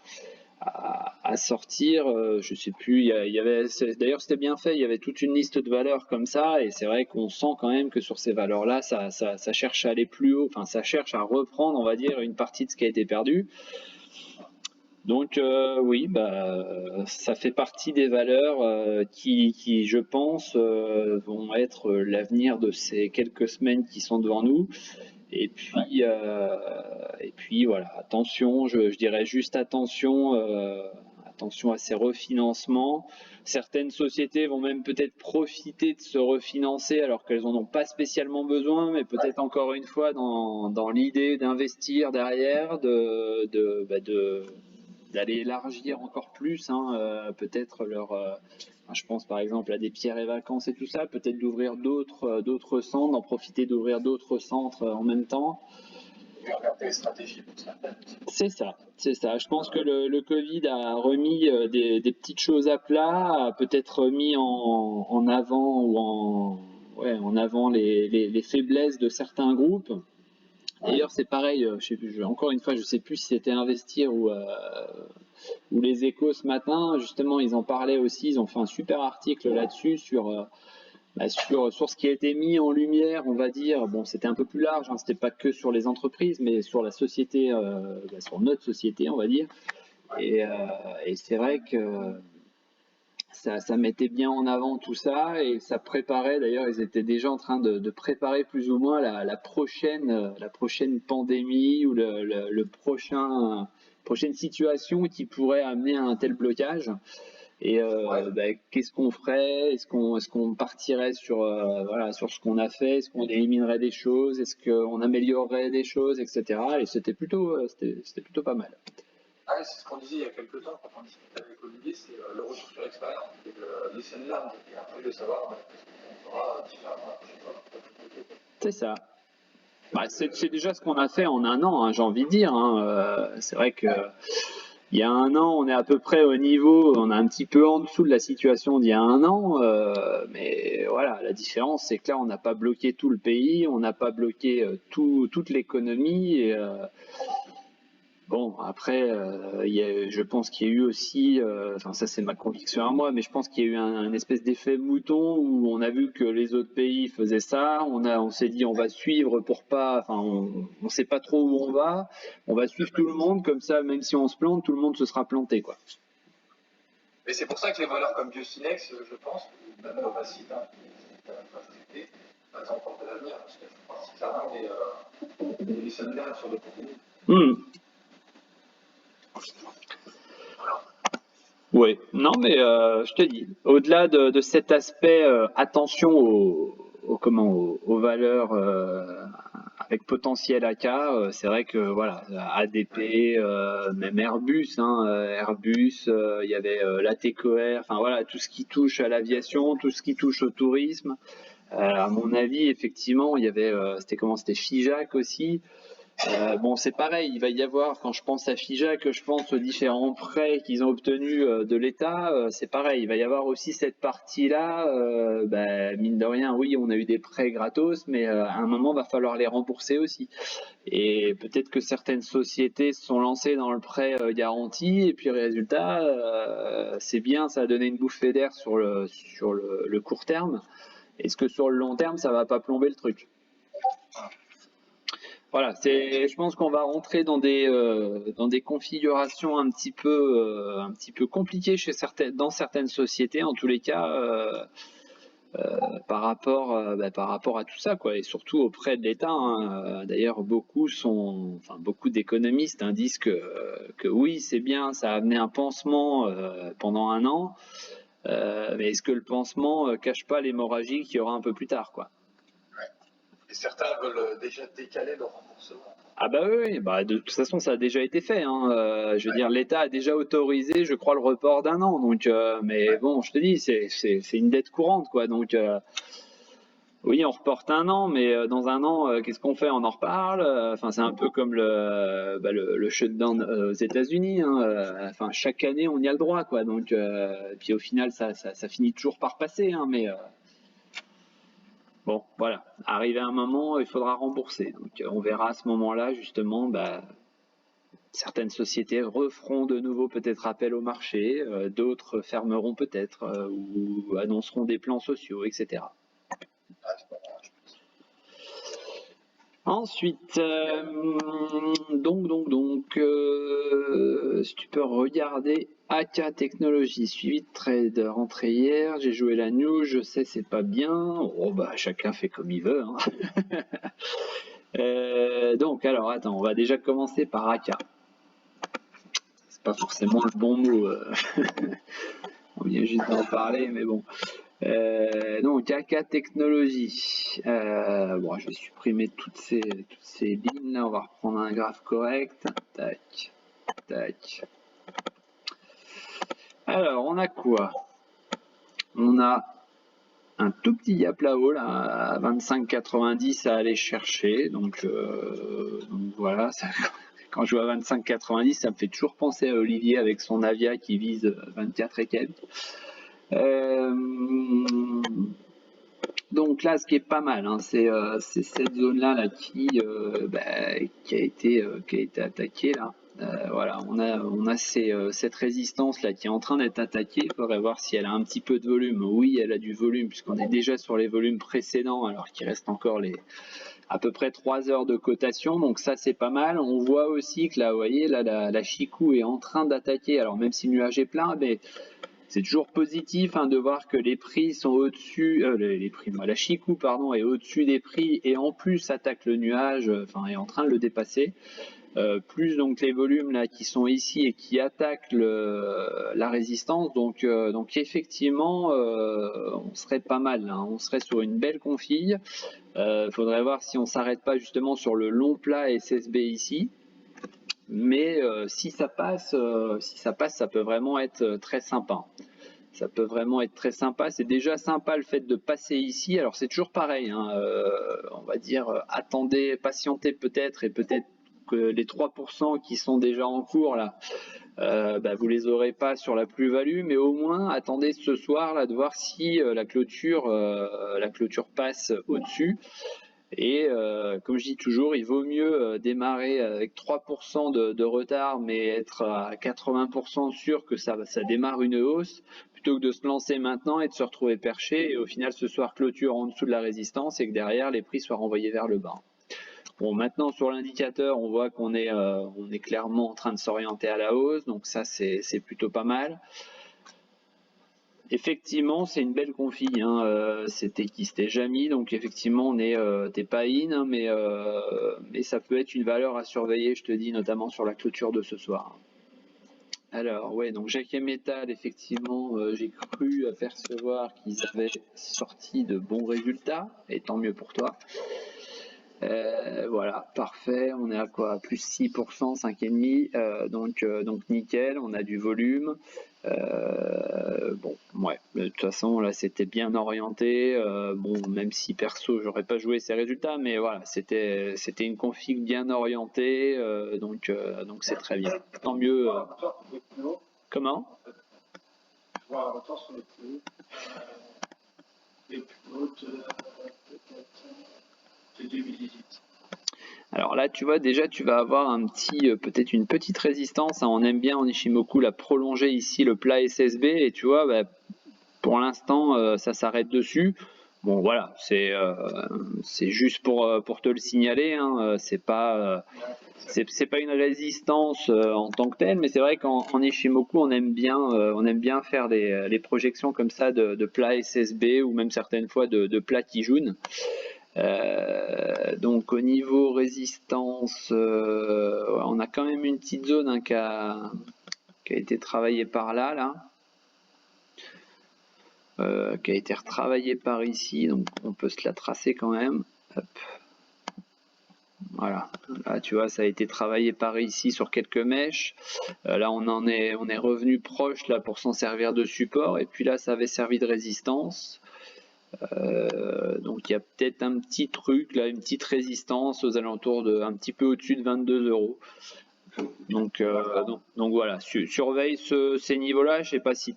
sortir. Je sais plus, d'ailleurs c'était bien fait. Il y avait toute une liste de valeurs comme ça, et c'est vrai qu'on sent quand même que sur ces valeurs-là, ça cherche à aller plus haut. Enfin, ça cherche à reprendre, on va dire, une partie de ce qui a été perdu. Donc oui, ça fait partie des valeurs qui, je pense, vont être l'avenir de ces quelques semaines qui sont devant nous. Et puis voilà, attention, je dirais juste attention attention à ces refinancements. Certaines sociétés vont même peut-être profiter de se refinancer alors qu'elles n'en ont pas spécialement besoin, mais peut-être encore une fois dans l'idée d'investir derrière, d'aller élargir encore plus, peut-être je pense par exemple à des pierres et vacances et tout ça, peut-être d'ouvrir d'autres centres, d'en profiter d'ouvrir d'autres centres en même temps. Regarder les stratégies pour certaines. C'est ça. Je pense que le Covid a remis des petites choses à plat, a peut-être mis en avant en avant les faiblesses de certains groupes. D'ailleurs, c'est pareil, encore une fois, je ne sais plus si c'était Investir ou Les Échos ce matin, justement, ils en parlaient aussi, ils ont fait un super article là-dessus sur ce qui a été mis en lumière, on va dire. Bon, c'était un peu plus large, c'était pas que sur les entreprises, mais sur la société, sur notre société, on va dire. Et c'est vrai que ça mettait bien en avant tout ça, et ça préparait, d'ailleurs, ils étaient déjà en train de préparer plus ou moins la prochaine pandémie ou le prochaine situation qui pourrait amener à un tel blocage. Et qu'est-ce qu'on ferait? Est-ce qu'on partirait sur ce qu'on a fait? Est-ce qu'on éliminerait des choses? Est-ce qu'on améliorerait des choses, etc. Et c'était plutôt pas mal. Ah, c'est ce qu'on disait il y a quelques temps quand on discutait avec Olivier, c'est le retour sur l'expérience et les scènes larmes, et après de savoir ce qu'on fera différemment la prochaine fois. C'est ça. C'est déjà ce qu'on a fait en un an, j'ai envie de dire. C'est vrai que il y a un an, on est à peu près au niveau, on est un petit peu en dessous de la situation d'il y a un an, mais voilà, la différence, c'est que là, on n'a pas bloqué tout le pays, on n'a pas bloqué toute l'économie. Et, bon, après, je pense qu'il y a eu aussi, ça c'est ma conviction à moi, mais je pense qu'il y a eu un espèce d'effet mouton où on a vu que les autres pays faisaient ça, on s'est dit on va suivre pour pas, on sait pas trop où on va suivre tout le monde, comme ça, même si on se plante, tout le monde se sera planté, quoi. Mais c'est pour ça que les valeurs comme Biocinex, je pense, ou même Novacite, qui est elles ont encore de l'avenir, parce qu'elles font partie clairement des scènes sur le contenu. Oui, non, mais je te dis, au-delà de cet aspect, attention aux valeurs avec potentiel AK, c'est vrai que voilà, ADP, même Airbus, il y avait l'ATCOR, enfin voilà, tout ce qui touche à l'aviation, tout ce qui touche au tourisme. À mon avis, effectivement, il y avait, c'était Figeac aussi. Bon, c'est pareil, il va y avoir, quand je pense à Figeac, je pense aux différents prêts qu'ils ont obtenus de l'État, c'est pareil, il va y avoir aussi cette partie-là, mine de rien, oui, on a eu des prêts gratos, mais à un moment, il va falloir les rembourser aussi. Et peut-être que certaines sociétés se sont lancées dans le prêt garanti, et puis résultat, c'est bien, ça a donné une bouffée d'air sur le court terme. Est-ce que sur le long terme, ça va pas plomber le truc? Voilà, je pense qu'on va rentrer dans des configurations un petit peu compliquées dans certaines sociétés, en tous les cas, par rapport à tout ça, quoi, et surtout auprès de l'État. D'ailleurs, beaucoup d'économistes disent que oui, c'est bien, ça a amené un pansement pendant un an, mais est-ce que le pansement cache pas l'hémorragie qu'il y aura un peu plus tard, quoi? Et certains veulent déjà décaler leur remboursement. Ah bah oui, de toute façon ça a déjà été fait. Je veux dire, l'État a déjà autorisé, je crois, le report d'un an. Donc, mais bon, je te dis, c'est une dette courante, quoi. Donc, oui, on reporte un an, mais dans un an, qu'est-ce qu'on fait? On en reparle. Enfin, c'est un peu comme le shutdown aux États-Unis. Enfin, chaque année, on y a le droit, quoi. Donc, puis au final, ça finit toujours par passer. Mais bon, voilà. Arrivé à un moment, il faudra rembourser. Donc, on verra à ce moment-là, justement, certaines sociétés referont de nouveau peut-être appel au marché, d'autres fermeront peut-être, ou annonceront des plans sociaux, etc. Ensuite, si tu peux regarder AK Technologies, suivi de trade, rentré hier, j'ai joué la news, je sais c'est pas bien, chacun fait comme il veut. Donc alors attends, on va déjà commencer par AK. pas forcément le bon mot. On vient juste d'en parler, mais bon. Donc AK Technologies. Bon, je vais supprimer toutes ces lignes là. On va reprendre un graphe correct. Tac, tac. Alors, on a quoi? On a un tout petit gap là-haut, là, à 25,90 à aller chercher. Donc voilà, ça, quand je vois 25,90, ça me fait toujours penser à Olivier avec son Avia qui vise 24 et quelques. Donc là, ce qui est pas mal, hein, c'est cette zone-là là, qui a été attaquée là. Voilà, on a cette résistance là qui est en train d'être attaquée. Il faudrait voir si elle a un petit peu de volume. Oui, elle a du volume puisqu'on est déjà sur les volumes précédents alors qu'il reste encore à peu près 3 heures de cotation. Donc ça, c'est pas mal. On voit aussi que là, vous voyez, là, la Chikou est en train d'attaquer. Alors même si le nuage est plein, mais c'est toujours positif de voir que les prix sont au-dessus, la Chikou pardon, est au-dessus des prix et en plus attaque le nuage, est en train de le dépasser. Plus donc les volumes là qui sont ici et qui attaquent la résistance. Donc effectivement, on serait pas mal, là, on serait sur une belle config. Faudrait voir si on s'arrête pas justement sur le long plat SSB ici. Mais si ça passe, ça peut vraiment être très sympa. Ça peut vraiment être très sympa. C'est déjà sympa le fait de passer ici. Alors c'est toujours pareil, on va dire attendez, patientez peut-être et peut-être que les 3% qui sont déjà en cours là, vous les aurez pas sur la plus-value, mais au moins attendez ce soir là de voir si la clôture passe au-dessus. Et comme je dis toujours, il vaut mieux démarrer avec 3% de retard, mais être à 80% sûr que ça démarre une hausse, plutôt que de se lancer maintenant et de se retrouver perché, et au final ce soir clôture en dessous de la résistance et que derrière les prix soient renvoyés vers le bas. Bon, maintenant sur l'indicateur, on voit qu'on est clairement en train de s'orienter à la hausse, donc ça c'est plutôt pas mal. Effectivement, c'est une belle config, c'était Jamy, donc effectivement on est t'es pas in, mais ça peut être une valeur à surveiller, je te dis, notamment sur la clôture de ce soir. Alors ouais, donc Jacquet Metal, effectivement, j'ai cru apercevoir qu'ils avaient sorti de bons résultats, et tant mieux pour toi. Voilà, parfait, on est à quoi? Plus 6%, 5,5%, donc nickel, on a du volume. Bon, ouais, de toute façon là c'était bien orienté, bon, même si perso j'aurais pas joué ces résultats, mais voilà, c'était une config bien orientée, donc c'est très bien, tant mieux. Comment? Je vois un retour sur les plus hautes, peut-être de 2018. Alors là, tu vois, déjà, tu vas avoir peut-être une petite résistance. On aime bien en Ishimoku la prolonger ici le plat SSB, et tu vois, pour l'instant, ça s'arrête dessus. Bon, voilà, c'est juste pour te le signaler. C'est pas une résistance en tant que telle, mais c'est vrai qu'en Ishimoku, on aime bien faire les projections comme ça de plats SSB ou même certaines fois de plats Kijun. Donc au niveau résistance, on a quand même une petite zone qui a été travaillée par là, qui a été retravaillée par ici, donc on peut se la tracer quand même. Hop. Voilà, là tu vois, ça a été travaillé par ici sur quelques mèches. Là on est revenu proche là pour s'en servir de support, et puis là ça avait servi de résistance. Donc il y a peut-être un petit truc là, une petite résistance aux alentours de un petit peu au-dessus de 22 €. Donc voilà, surveille ces niveaux-là. Je sais pas si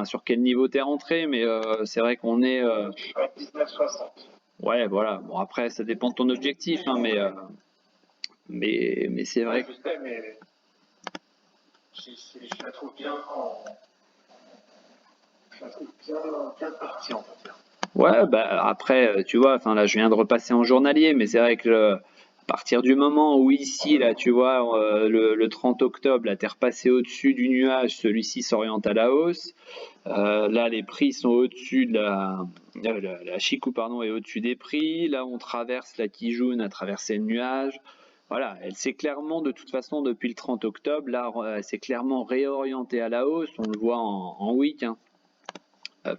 sur quel niveau t'es rentré, mais c'est vrai qu'on est. 19,60. Ouais, voilà. Bon, après ça dépend de ton objectif, mais c'est vrai. Je sais, mais je la trouve bien partie, en fait. Ouais, après, tu vois, là, je viens de repasser en journalier, mais c'est vrai que à partir du moment où ici, là, tu vois, le 30 octobre, là, t'es repassé au-dessus du nuage, celui-ci s'oriente à la hausse. Là, les prix sont au-dessus de la Chikou, pardon, est au-dessus des prix. Là, on traverse la Kijun à traverser le nuage. voilà, elle s'est clairement, de toute façon, depuis le 30 octobre, là, elle s'est clairement réorientée à la hausse. On le voit en week, hein. Hop.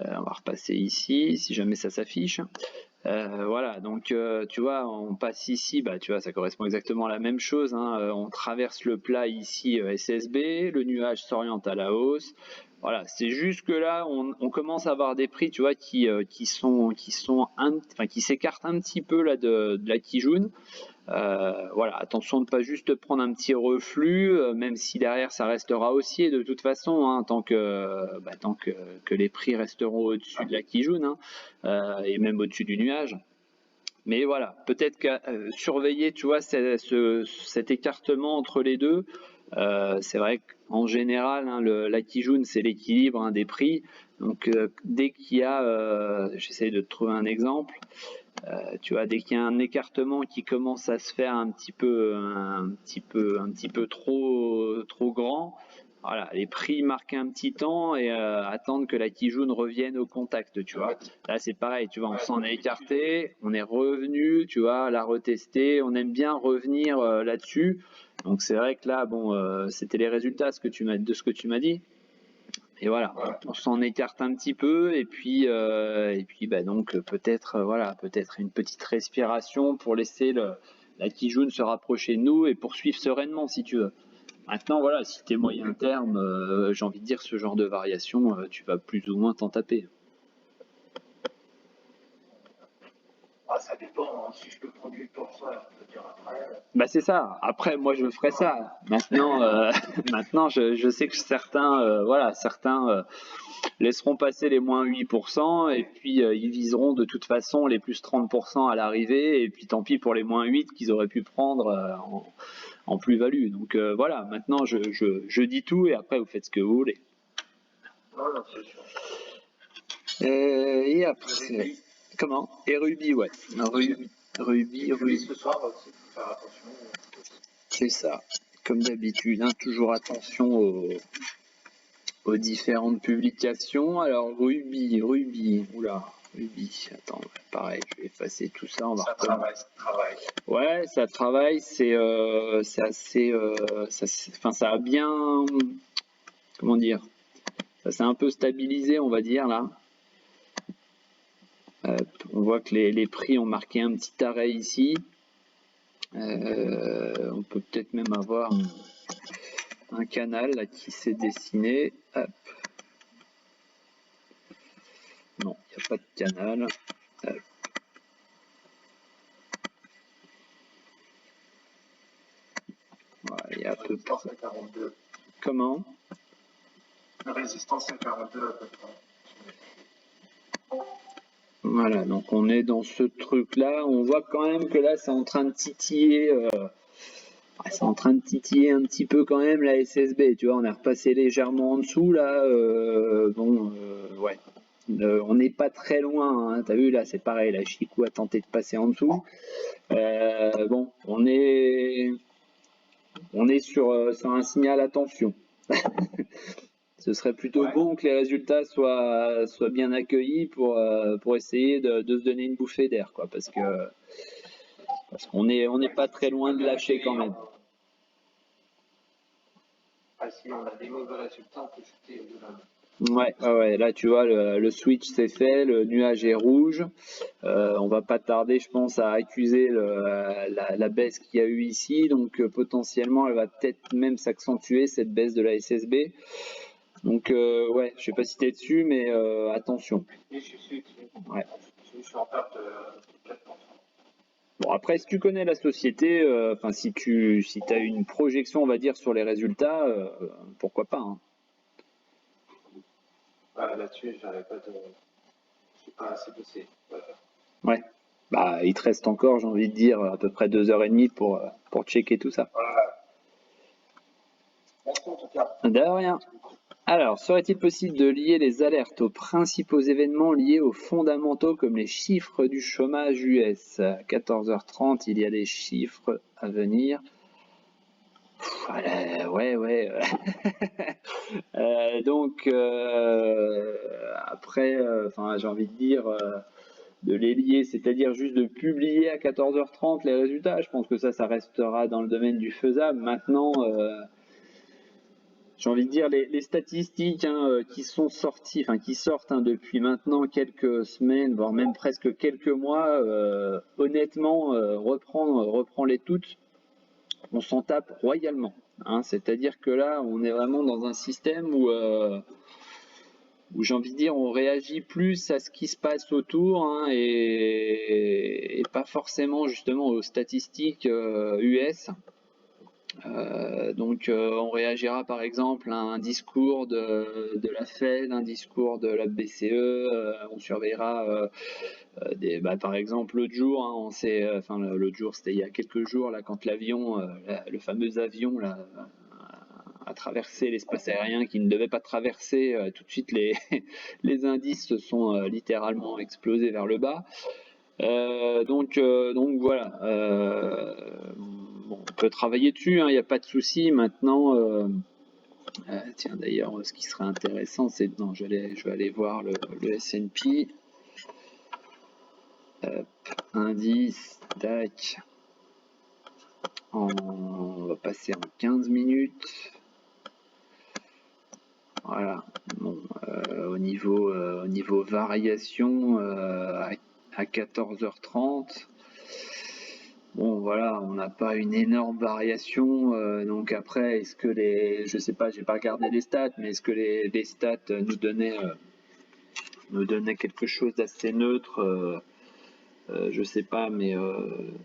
On va repasser ici, si jamais ça s'affiche. Voilà, donc tu vois, on passe ici, bah tu vois, ça correspond exactement à la même chose, hein. On traverse le plat ici SSB, le nuage s'oriente à la hausse. Voilà, c'est juste que là, on commence à avoir des prix, tu vois, qui s'écartent un petit peu là de la Kijun. Voilà, attention de ne pas juste prendre un petit reflux, même si derrière ça restera haussier de toute façon, hein, tant que les prix resteront au-dessus de la Kijun, hein, et même au-dessus du nuage. Mais voilà, peut-être qu'à surveiller, tu vois, cet écartement entre les deux. C'est vrai qu'en général, hein, la Kijun, c'est l'équilibre, hein, des prix. Donc dès qu'il y a, j'essaye de te trouver un exemple. Tu vois, dès qu'il y a un écartement qui commence à se faire un petit peu trop grand, voilà, les prix marquent un petit temps et attendent que la Kijun revienne au contact, tu vois. Là, c'est pareil, tu vois, on s'en est écarté, on est revenu, tu vois, la retester, on aime bien revenir là-dessus. Donc c'est vrai que là, bon, c'était les résultats de ce que tu m'as dit. Et voilà, on s'en écarte un petit peu et puis bah donc peut-être voilà, peut-être une petite respiration pour laisser la Kijun se rapprocher de nous et poursuivre sereinement si tu veux. Maintenant voilà, si t'es moyen terme, j'ai envie de dire ce genre de variation, tu vas plus ou moins t'en taper. Ça dépend, hein. Si je peux prendre 8%, je peux dire après. Bah c'est ça. Après, moi je ferai ça. Maintenant, maintenant, je sais que certains laisseront passer les moins 8% et puis ils viseront de toute façon les plus 30% à l'arrivée et puis tant pis pour les moins 8 qu'ils auraient pu prendre en plus-value. Donc voilà, maintenant je dis tout et après vous faites ce que vous voulez. Non, c'est sûr. Et après, comment? Et Ruby, ouais. Ruby. Ce soir aussi, il faut faire attention. C'est ça, comme d'habitude, hein, toujours attention aux différentes publications. Alors Ruby, attends, pareil, je vais effacer tout ça, on va ça travaille. Ouais, ça travaille, c'est assez, ça a bien, comment dire, ça s'est un peu stabilisé, on va dire là. On voit que les prix ont marqué un petit arrêt ici. On peut peut-être même avoir un canal là qui s'est dessiné. Hop. Non, il n'y a pas de canal. Hop. Voilà, il y a à peu près. Comment? La résistance à 42 à peu près. Voilà, donc on est dans ce truc-là. On voit quand même que là, c'est en train de titiller. C'est en train de titiller un petit peu quand même la SSB. Tu vois, on est repassé légèrement en dessous là. Ouais. On n'est pas très loin. Hein. T'as vu là, c'est pareil. La Chikou a tenté de passer en dessous. Bon, on est sur un signal attention. Ce serait plutôt bon que les résultats soient bien accueillis pour essayer de se donner une bouffée d'air, quoi, parce qu'on n'est pas très loin de lâcher quand même. Si on a des mauvais résultats, on peut chuter au-delà. Ouais, là tu vois, le switch c'est fait, le nuage est rouge. On va pas tarder, je pense, à accuser la baisse qu'il y a eu ici, donc potentiellement elle va peut-être même s'accentuer, cette baisse de la SSB. Donc ouais, je sais pas si t'es dessus, mais attention. Je suis Ouais. Je suis en perte de 4%. Bon, après, si tu connais la société, si as une projection, on va dire, sur les résultats, pourquoi pas, hein. Là-dessus, je suis pas assez bossé. Ouais. Bah, il te reste encore, j'ai envie de dire, à peu près 2h30 pour checker tout ça. Voilà. Merci en tout cas. De rien. Alors, serait-il possible de lier les alertes aux principaux événements liés aux fondamentaux comme les chiffres du chômage US? À 14h30, il y a des chiffres à venir. Ouais. Donc, après, j'ai envie de dire, les lier, c'est-à-dire juste de publier à 14h30 les résultats. Je pense que ça restera dans le domaine du faisable. Maintenant, j'ai envie de dire les statistiques qui sont sorties, enfin qui sortent depuis maintenant quelques semaines, voire même presque quelques mois, honnêtement, reprends-les toutes, on s'en tape royalement. C'est-à-dire que là, on est vraiment dans un système où j'ai envie de dire, on réagit plus à ce qui se passe autour et pas forcément justement aux statistiques US. Donc on réagira par exemple à un discours de la Fed, un discours de la BCE, on surveillera par exemple l'autre jour, l'autre jour c'était il y a quelques jours là quand l'avion, le fameux avion là, a traversé l'espace aérien qui ne devait pas traverser, tout de suite les indices se sont littéralement explosés vers le bas. Donc voilà, on peut travailler dessus, il n'y a pas de souci. Maintenant, tiens d'ailleurs, ce qui serait intéressant, c'est je vais aller voir le S&P. Indice, tac. On va passer en 15 minutes. Voilà. Bon, au niveau variation à 14h30. Bon voilà, on n'a pas une énorme variation. Donc après, est-ce que je sais pas, j'ai pas regardé les stats, mais est-ce que les stats nous donnaient quelque chose d'assez neutre? Je sais pas, mais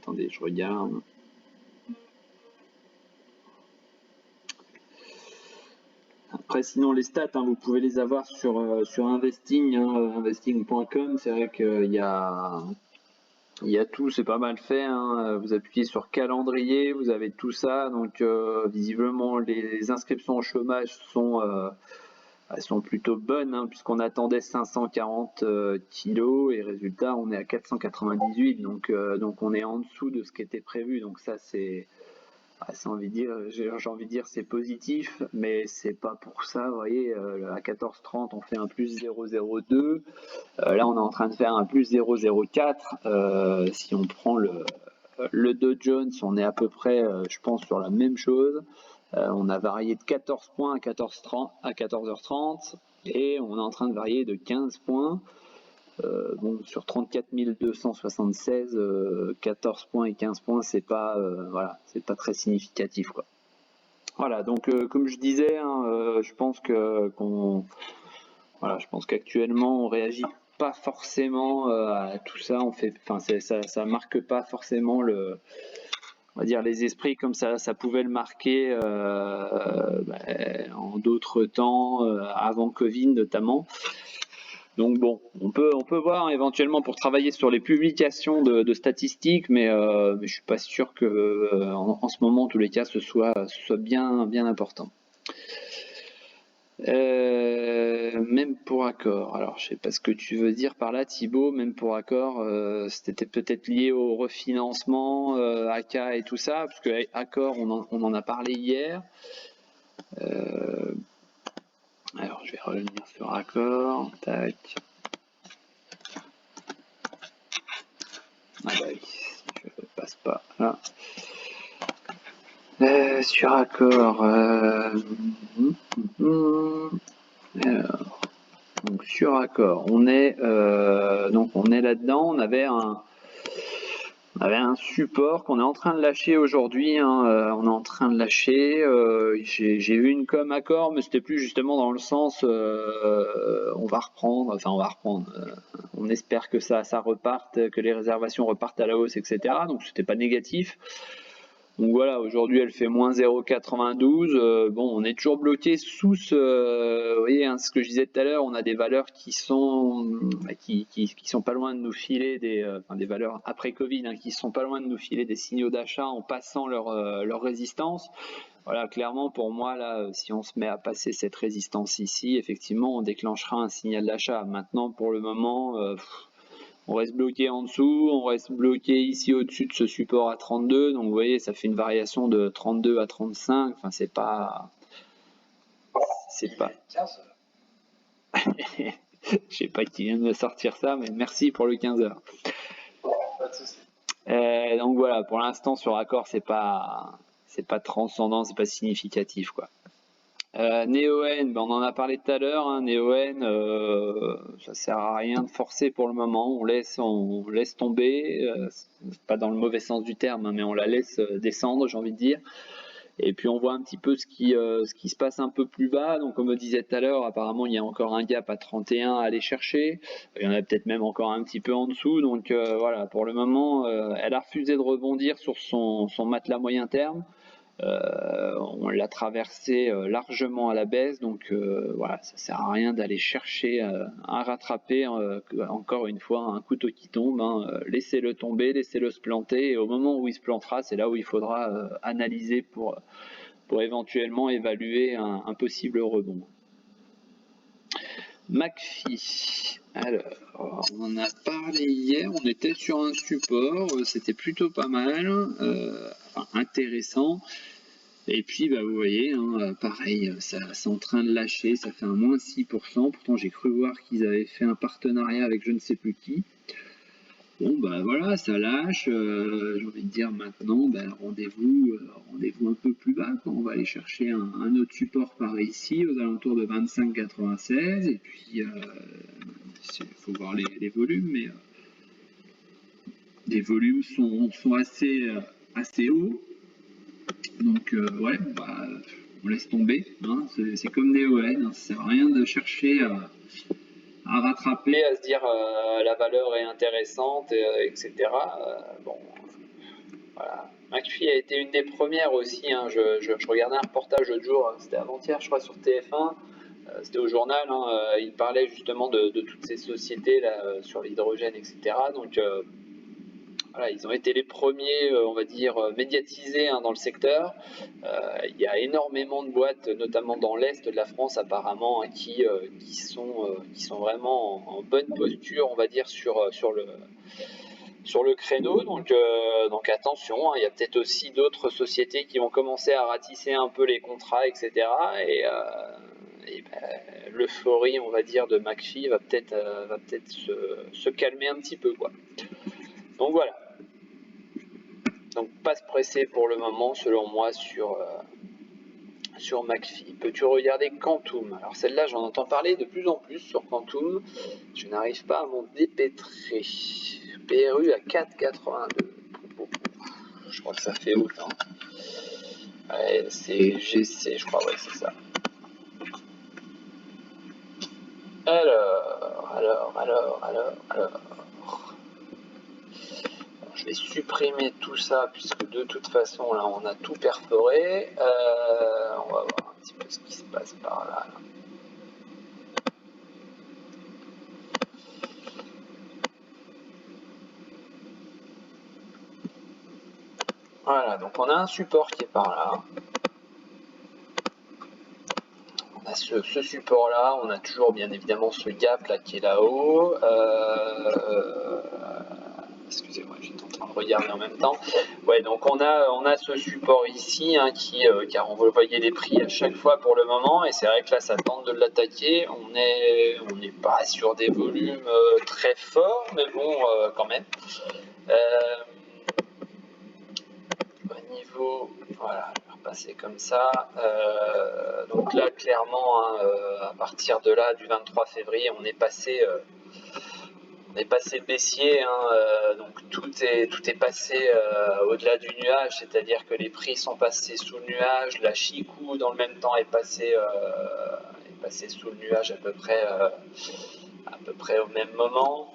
attendez, je regarde. Après, sinon, les stats, vous pouvez les avoir sur Investing, investing.com. C'est vrai qu'il y a tout, c'est pas mal fait. Vous appuyez sur calendrier, vous avez tout ça. Donc, visiblement, les inscriptions au chômage elles sont plutôt bonnes, puisqu'on attendait 540 kilos et résultat, on est à 498. Donc, on est en dessous de ce qui était prévu. Donc, ça, j'ai envie de dire c'est positif, mais c'est pas pour ça. Vous voyez, à 14h30 on fait un plus 0,02. Là on est en train de faire un plus 0,04. Si on prend le Dow Jones, on est à peu près, je pense, sur la même chose. On a varié de 14 points à 14h30 et on est en train de varier de 15 points. Sur 34 276, 14 points et 15 points, c'est pas très significatif, quoi. Voilà, donc comme je disais, je pense qu'actuellement on réagit pas forcément à tout ça. Ça marque pas forcément on va dire les esprits comme ça pouvait le marquer en d'autres temps, avant Covid notamment. Donc bon, on peut voir éventuellement pour travailler sur les publications de statistiques, mais je suis pas sûr que en ce moment, en tous les cas, ce soit bien important. Même pour accord. Alors, je sais pas ce que tu veux dire par là, Thibaut. Même pour accord, c'était peut-être lié au refinancement, AK et tout ça, parce que accord, on en a parlé hier. Alors, je vais revenir sur accord. Tac. Ah bah oui, je passe pas là. Sur accord. Alors, donc sur accord, on est là-dedans. On avait un support qu'on est en train de lâcher aujourd'hui. On est en train de lâcher. J'ai vu une com accord, mais c'était plus justement dans le sens on va reprendre. On espère que ça reparte, que les réservations repartent à la hausse, etc. Donc c'était pas négatif. Donc voilà, aujourd'hui elle fait moins 0,92. On est toujours bloqué sous vous voyez, ce que je disais tout à l'heure, on a des valeurs qui sont pas loin de nous filer des valeurs après Covid, qui sont pas loin de nous filer des signaux d'achat en passant leur résistance. Voilà, clairement pour moi là, si on se met à passer cette résistance ici, effectivement, on déclenchera un signal d'achat. Maintenant, pour le moment, on reste bloqué en dessous, on reste bloqué ici au-dessus de ce support à 32. Donc vous voyez, ça fait une variation de 32 à 35. Enfin, c'est pas. Je sais pas qui vient de me sortir ça, mais merci pour le 15h. Pas de souci. Donc voilà, pour l'instant sur Accor, c'est pas transcendant, c'est pas significatif quoi. Neoen, ben on en a parlé tout à l'heure. Hein, Neoen, ça sert à rien de forcer pour le moment. On laisse tomber, pas dans le mauvais sens du terme, hein, mais on la laisse descendre, j'ai envie de dire. Et puis on voit un petit peu ce qui se passe un peu plus bas. Donc comme on disait tout à l'heure, apparemment il y a encore un gap à 31 à aller chercher. Il y en a peut-être même encore un petit peu en dessous. Donc voilà, pour le moment, elle a refusé de rebondir sur son matelas moyen terme. On l'a traversé largement à la baisse, donc voilà, ça sert à rien d'aller chercher à rattraper encore une fois un couteau qui tombe. Hein, laissez-le tomber, laissez-le se planter, et au moment où il se plantera, c'est là où il faudra analyser pour éventuellement évaluer un possible rebond. McPhee. Alors, on en a parlé hier, on était sur un support, c'était plutôt pas mal, enfin intéressant. Et puis, bah, vous voyez, hein, pareil, c'est en train de lâcher, ça fait un moins 6%. Pourtant, j'ai cru voir qu'ils avaient fait un partenariat avec je ne sais plus qui. Bon, bah voilà, ça lâche. J'ai envie de dire maintenant, bah, rendez-vous un peu plus bas. Quoi. On va aller chercher un autre support par ici, aux alentours de 25,96. Et puis, il faut voir les volumes, mais les volumes sont assez hauts. Donc ouais, bah, on laisse tomber, hein. C'est comme Neoen, hein. Ça sert à rien de chercher à rattraper, à se dire la valeur est intéressante, etc. Bon, voilà. McPhee a été une des premières aussi, hein. Je regardais un reportage l'autre jour, c'était avant-hier je crois sur TF1, c'était au journal, hein. Il parlait justement de toutes ces sociétés là, sur l'hydrogène, etc. Donc voilà, ils ont été les premiers, on va dire, médiatisés hein, dans le secteur. Il y a énormément de boîtes, notamment dans l'Est de la France apparemment, hein, qui sont vraiment en bonne posture, on va dire, sur le créneau. Donc attention, hein, il y a peut-être aussi d'autres sociétés qui vont commencer à ratisser un peu les contrats, etc. Et l'euphorie, on va dire, de McPhee va peut-être se calmer un petit peu, quoi. Donc voilà. Donc pas se presser pour le moment, selon moi, sur McPhee. Peux-tu regarder Quantum? Alors celle-là, j'en entends parler de plus en plus sur Quantum. Je n'arrive pas à m'en dépêtrer. PRU à 4,82. Je crois que ça fait autant. Ouais, c'est GC, je crois, ouais, c'est ça. Alors. Je vais supprimer tout ça puisque de toute façon là on a tout perforé. On va voir un petit peu ce qui se passe par là. Voilà, donc on a un support qui est par là. On a ce support là, on a toujours bien évidemment ce gap là qui est là-haut. Excusez-moi, j'étais en train de regarder en même temps. Ouais, donc on a ce support ici hein, car on va envoyer les prix à chaque fois pour le moment, et c'est vrai que là ça tente de l'attaquer. On n'est pas sur des volumes très forts, mais bon, quand même. Au niveau, voilà, je vais repasser comme ça. Donc là, clairement, hein, à partir de là, du 23 février, on est passé baissier, hein, donc tout est passé au-delà du nuage, c'est-à-dire que les prix sont passés sous le nuage, la Chikou dans le même temps est passé sous le nuage à peu près au même moment.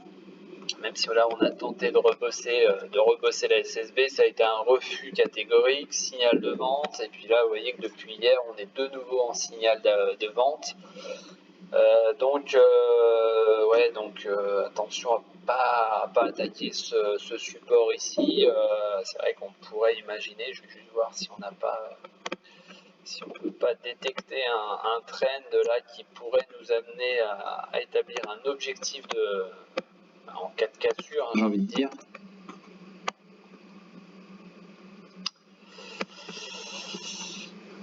Même si là on a tenté de rebosser la SSB, ça a été un refus catégorique, signal de vente, et puis là vous voyez que depuis hier on est de nouveau en signal de vente. Donc attention à pas attaquer ce support ici. C'est vrai qu'on pourrait imaginer, je vais juste voir si on peut pas détecter un trend là qui pourrait nous amener à établir un objectif en cas de cassure, hein, j'ai envie de dire.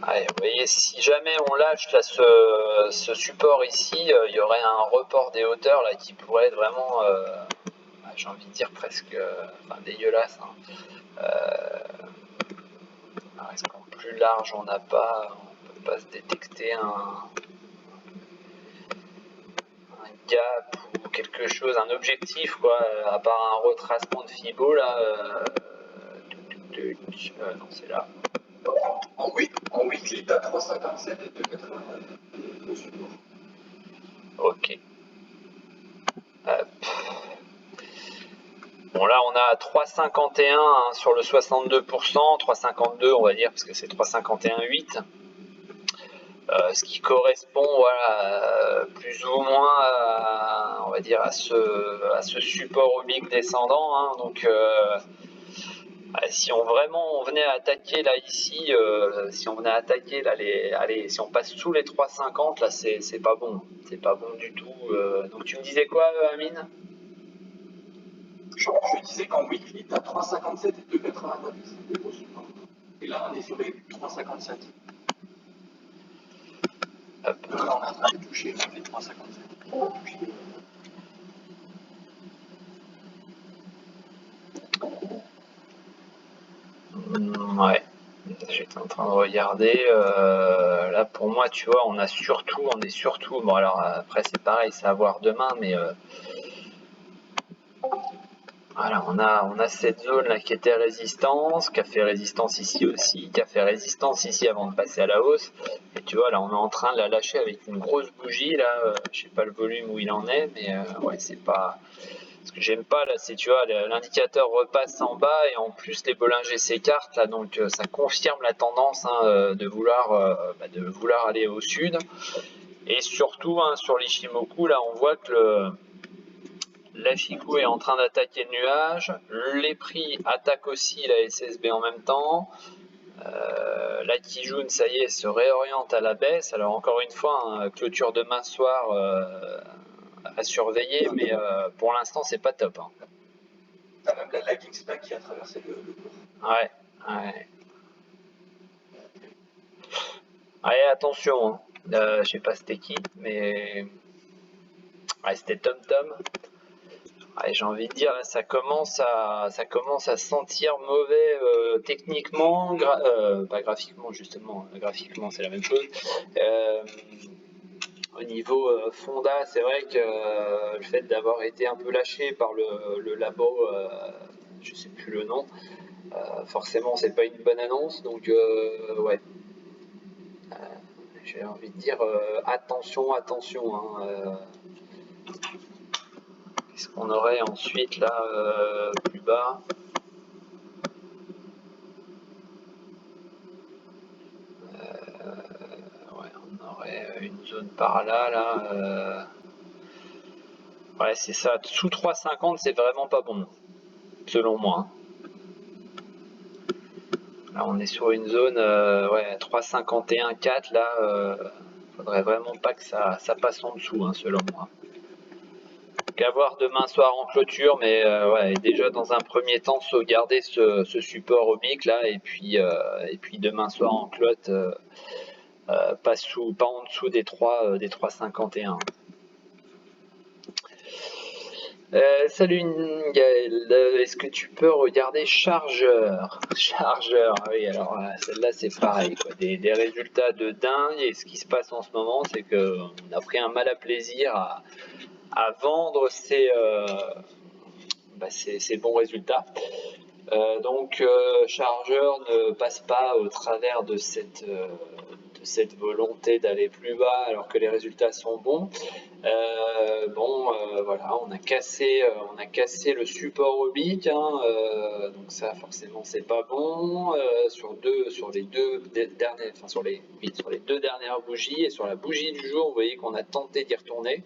Allez, vous voyez, si jamais on lâche là, ce support ici, il y aurait un report des hauteurs là qui pourrait être vraiment, j'ai envie de dire presque, enfin, dégueulasse. Hein. Alors, est-ce qu'en plus large on n'a pas, on peut pas se détecter un gap ou quelque chose, un objectif quoi, à part un retracement de Fibo là. Non, c'est là. En weekly, t'as 3,57 et 2,89 au support. Ok. Hop. Bon là on a 3,51 hein, sur le 62%, 3,52 on va dire parce que c'est 3,51,8. Ce qui correspond voilà, plus ou moins à, on va dire à ce support oblique descendant. Hein, donc si on venait à attaquer là ici, si on venait à attaquer là si on passe sous les 3,50 là c'est pas bon, c'est pas bon du tout. Donc tu me disais quoi Amine? Je disais qu'en weekly, t'as 3,57 et 2,89 c'était au support. Et là, on est sur les 3,57. Hop. Donc là, on est en train de toucher les 3,57. Ouais, j'étais en train de regarder. Là, pour moi, tu vois, on est surtout. Bon, alors après, c'est pareil, c'est à voir demain, mais voilà, on a cette zone là qui était résistance, qui a fait résistance ici aussi, qui a fait résistance ici avant de passer à la hausse. Et tu vois, là, on est en train de la lâcher avec une grosse bougie. Là, je sais pas le volume où il en est, mais ouais, c'est pas. Ce que j'aime pas là, c'est tu vois, l'indicateur repasse en bas et en plus les Bollinger s'écartent là, donc ça confirme la tendance hein, de vouloir aller au sud. Et surtout hein, sur l'Ichimoku, là on voit que l'Achiku est en train d'attaquer le nuage, les prix attaquent aussi la SSB en même temps. La Kijun, ça y est, se réoriente à la baisse. Alors encore une fois, hein, clôture demain soir à surveiller, mais pour l'instant c'est pas top. Hein. T'as même la lagging stack qui a traversé le cours. Ouais, ouais. Ouais, attention, hein. Je sais pas c'était qui, mais ouais, c'était Tom Tom. Ouais, j'ai envie de dire, là, ça commence à sentir mauvais techniquement, pas graphiquement justement, graphiquement c'est la même chose. Au niveau Fonda, c'est vrai que le fait d'avoir été un peu lâché par le labo, je sais plus le nom, forcément c'est pas une bonne annonce, donc ouais. J'ai envie de dire attention, attention. Hein, qu'est-ce qu'on aurait ensuite là plus bas? Ouais, on aurait une zone par là. Ouais, c'est ça. Sous 3,50, c'est vraiment pas bon, selon moi. Là, on est sur une zone ouais, 3,51,4. Là, faudrait vraiment pas que ça passe en dessous, hein, selon moi. Qu'à voir demain soir en clôture, mais ouais, déjà dans un premier temps sauvegarder ce support oblique là, et puis demain soir en clotte, pas en dessous des 3,51. Salut Gaël, est-ce que tu peux regarder chargeur? Chargeur, oui, alors celle-là c'est pareil, quoi. Des résultats de dingue, et ce qui se passe en ce moment, c'est qu'on a pris un mal à plaisir à vendre ces bons résultats. Donc chargeur ne passe pas au travers de cette volonté d'aller plus bas alors que les résultats sont bons. Voilà, on a cassé le support oblique, hein, donc ça forcément c'est pas bon. Sur les deux dernières, enfin sur les 2 dernières bougies et sur la bougie du jour, vous voyez qu'on a tenté d'y retourner.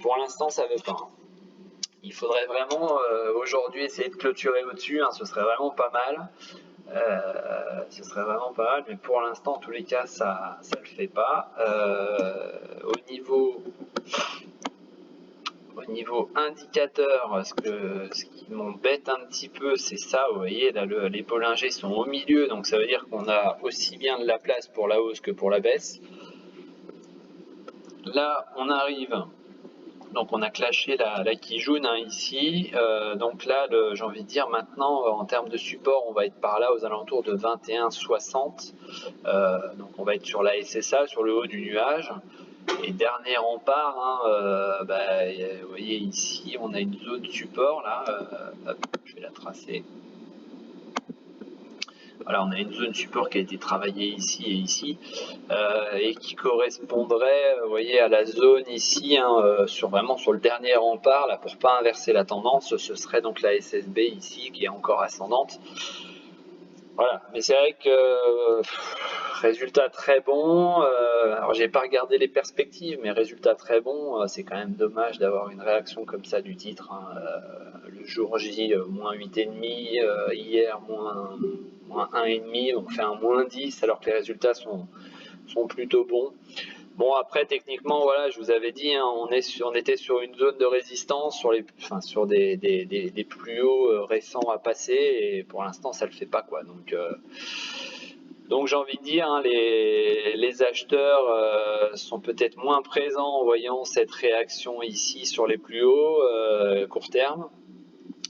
Pour l'instant, ça veut pas. Hein. Il faudrait vraiment aujourd'hui essayer de clôturer au-dessus, hein, ce serait vraiment pas mal. Mais pour l'instant, en tous les cas, ça le fait pas. Au niveau au niveau indicateur, ce qui m'embête un petit peu, c'est ça, vous voyez, là les Bollinger sont au milieu, donc ça veut dire qu'on a aussi bien de la place pour la hausse que pour la baisse. Là, on arrive, donc on a clashé la Kijun ici, donc là, j'ai envie de dire maintenant, en termes de support, on va être par là aux alentours de 21,60, donc on va être sur la SSA, sur le haut du nuage. Et dernier rempart, vous voyez ici, on a une zone support là, hop, je vais la tracer. Voilà, on a une zone support qui a été travaillée ici et ici, et qui correspondrait, vous voyez, à la zone ici, vraiment sur le dernier rempart, là, pour pas inverser la tendance, ce serait donc la SSB ici qui est encore ascendante. Voilà, mais c'est vrai que résultat très bon. Alors j'ai pas regardé les perspectives, mais résultat très bon. C'est quand même dommage d'avoir une réaction comme ça du titre. Le jour J, moins 8,5, hier moins 1,5, on fait un moins 10 alors que les résultats sont plutôt bons. Bon, après, techniquement, voilà, je vous avais dit, on était sur une zone de résistance, sur des plus hauts récents à passer, et pour l'instant, ça le fait pas, quoi. Donc j'ai envie de dire, les acheteurs sont peut-être moins présents en voyant cette réaction ici sur les plus hauts, court terme.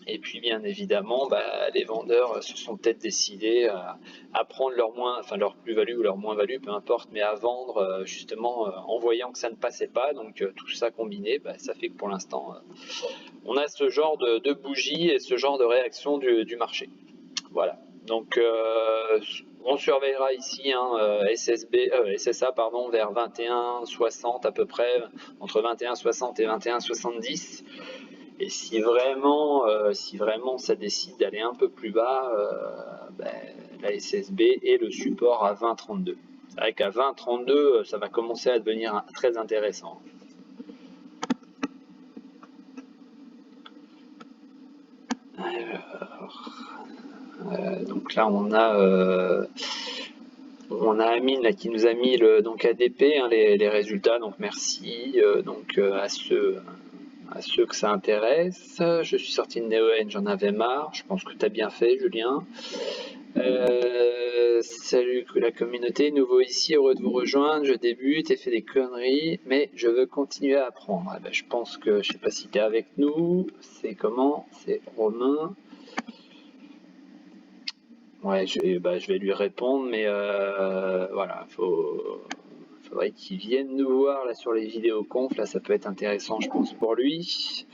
Et puis bien évidemment, les vendeurs se sont peut-être décidés à prendre leur plus-value ou leur moins-value, peu importe, mais à vendre justement en voyant que ça ne passait pas. Donc tout ça combiné, ça fait que pour l'instant, on a ce genre de bougie et ce genre de réaction du marché. Voilà. Donc on surveillera ici SSA vers 21,60 à peu près, entre 21,60 et 21,70. Et si vraiment ça décide d'aller un peu plus bas, la SSB et le support à 20,32. C'est vrai qu'à 20,32, ça va commencer à devenir très intéressant. Donc là, on a Amine là, qui nous a mis donc ADP, les résultats. Donc merci à ceux que ça intéresse. Je suis sorti de NeoN, j'en avais marre. Je pense que tu as bien fait, Julien. Salut la communauté, nouveau ici, heureux de vous rejoindre. Je débute et fais des conneries, mais je veux continuer à apprendre. Je pense que, je sais pas si tu es avec nous. C'est comment? C'est Romain. Ouais, je vais lui répondre, mais voilà, faudrait qu'il vienne nous voir là sur les vidéos conf. Là, ça peut être intéressant, je pense, pour lui.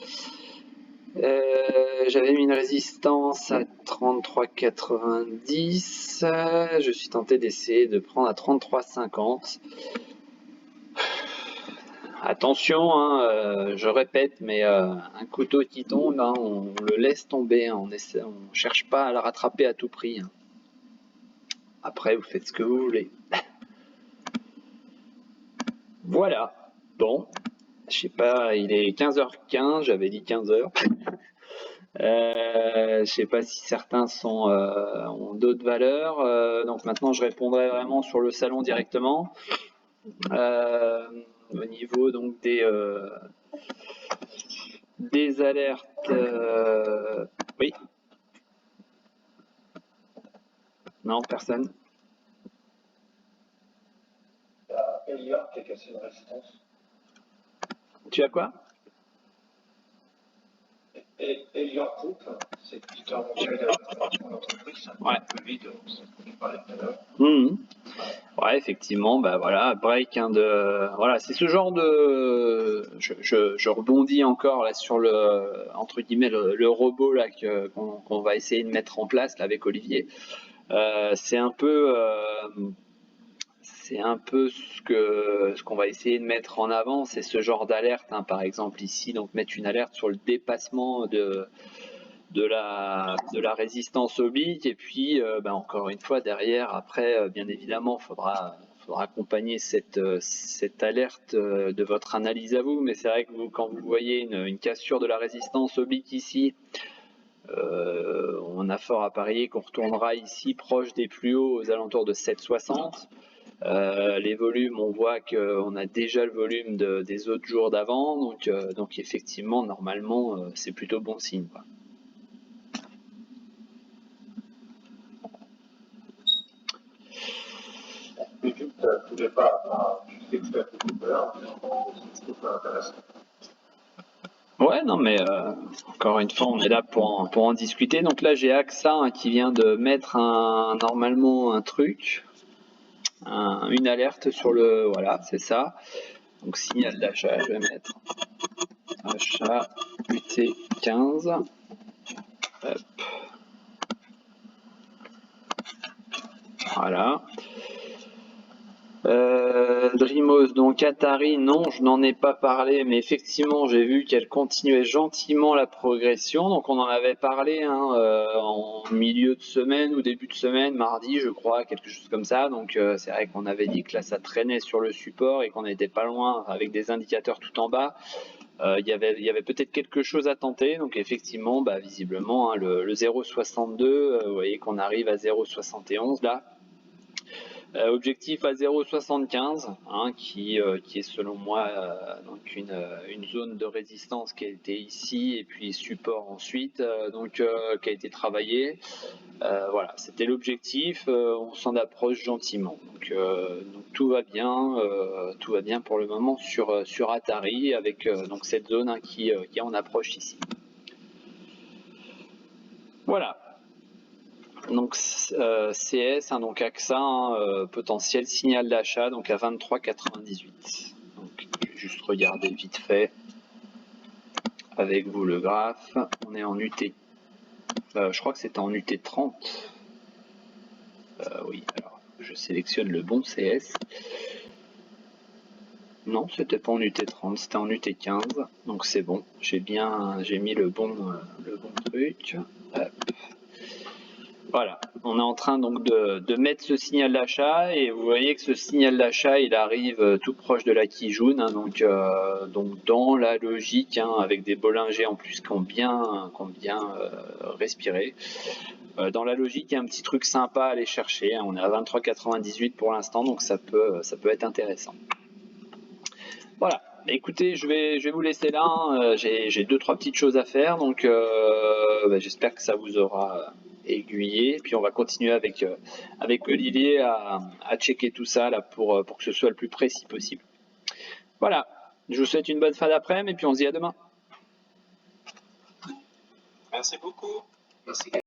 J'avais mis une résistance à 33,90. Je suis tenté d'essayer de prendre à 33,50. Attention, je répète, mais un couteau qui tombe, on le laisse tomber. On cherche pas à le rattraper à tout prix. Après, vous faites ce que vous voulez. Voilà. Bon, je sais pas, il est 15h15, j'avais dit 15h. Je sais pas si certains ont d'autres valeurs. Donc maintenant, je répondrai vraiment sur le salon directement. Au niveau donc des alertes. Oui. Non, personne. Elliott qui a cassé une résistance. Tu as quoi? Et Elliott Group, c'est plutôt un conseil d'information d'entreprise, c'est un peu vide, on parlait tout à l'heure. Ouais, effectivement, voilà, break voilà, c'est ce genre de. Je rebondis encore là sur entre guillemets le robot là qu'on va essayer de mettre en place là, avec Olivier. C'est un peu ce qu'on va essayer de mettre en avant, c'est ce genre d'alerte, par exemple ici, donc mettre une alerte sur le dépassement de la résistance oblique, et puis encore une fois derrière, après bien évidemment faudra accompagner cette alerte de votre analyse à vous, mais c'est vrai que quand vous voyez une cassure de la résistance oblique ici, on a fort à parier qu'on retournera ici proche des plus hauts aux alentours de 7,60. Les volumes, on voit qu'on a déjà le volume des autres jours d'avant, donc effectivement, normalement, c'est plutôt bon signe, quoi. Mais tu ne voulais pas, tu sais que je t'ai fait tout à l'heure, je trouve ça intéressant. Ouais, non, mais encore une fois, on est là pour en discuter. Donc là, j'ai AXA hein, qui vient de mettre normalement un truc, une alerte sur le... Voilà, c'est ça. Donc signal d'achat, je vais mettre achat UT15. Hop. Voilà. Dreamos, donc Atari, non, je n'en ai pas parlé, mais effectivement, j'ai vu qu'elle continuait gentiment la progression. Donc, on en avait parlé hein, en milieu de semaine ou début de semaine, mardi, je crois, quelque chose comme ça. Donc, c'est vrai qu'on avait dit que là, ça traînait sur le support et qu'on n'était pas loin avec des indicateurs tout en bas. Il y avait peut-être quelque chose à tenter. Donc, effectivement, bah, visiblement, hein, le 0,62, vous voyez qu'on arrive à 0,71 là. Objectif à 0,75 hein, qui est selon moi donc une zone de résistance qui a été ici et puis support ensuite qui a été travaillé. Voilà, c'était l'objectif, on s'en approche gentiment. Donc tout va bien pour le moment sur Atari avec donc cette zone hein, qui en approche ici. Voilà. Donc CS, hein, donc AXA, hein, potentiel signal d'achat, donc à 23,98. Donc je vais juste regarder vite fait avec vous le graphe. On est en UT. Je crois que c'était en UT30. Oui, alors je sélectionne le bon CS. Non, c'était pas en UT30, c'était en UT15. Donc c'est bon. J'ai mis le bon truc. Hop. Voilà, on est en train donc de mettre ce signal d'achat et vous voyez que ce signal d'achat il arrive tout proche de la Kijun, hein, donc dans la logique hein, avec des Bollinger en plus qui ont bien respiré. Dans la logique il y a un petit truc sympa à aller chercher, hein, on est à 23,98 pour l'instant donc ça peut être intéressant. Voilà. Écoutez, je vais vous laisser là. Hein. J'ai 2-3 petites choses à faire, donc j'espère que ça vous aura aiguillé. Puis on va continuer avec Olivier à checker tout ça là pour que ce soit le plus précis possible. Voilà. Je vous souhaite une bonne fin d'après-midi et puis on se dit à demain. Merci beaucoup. Merci.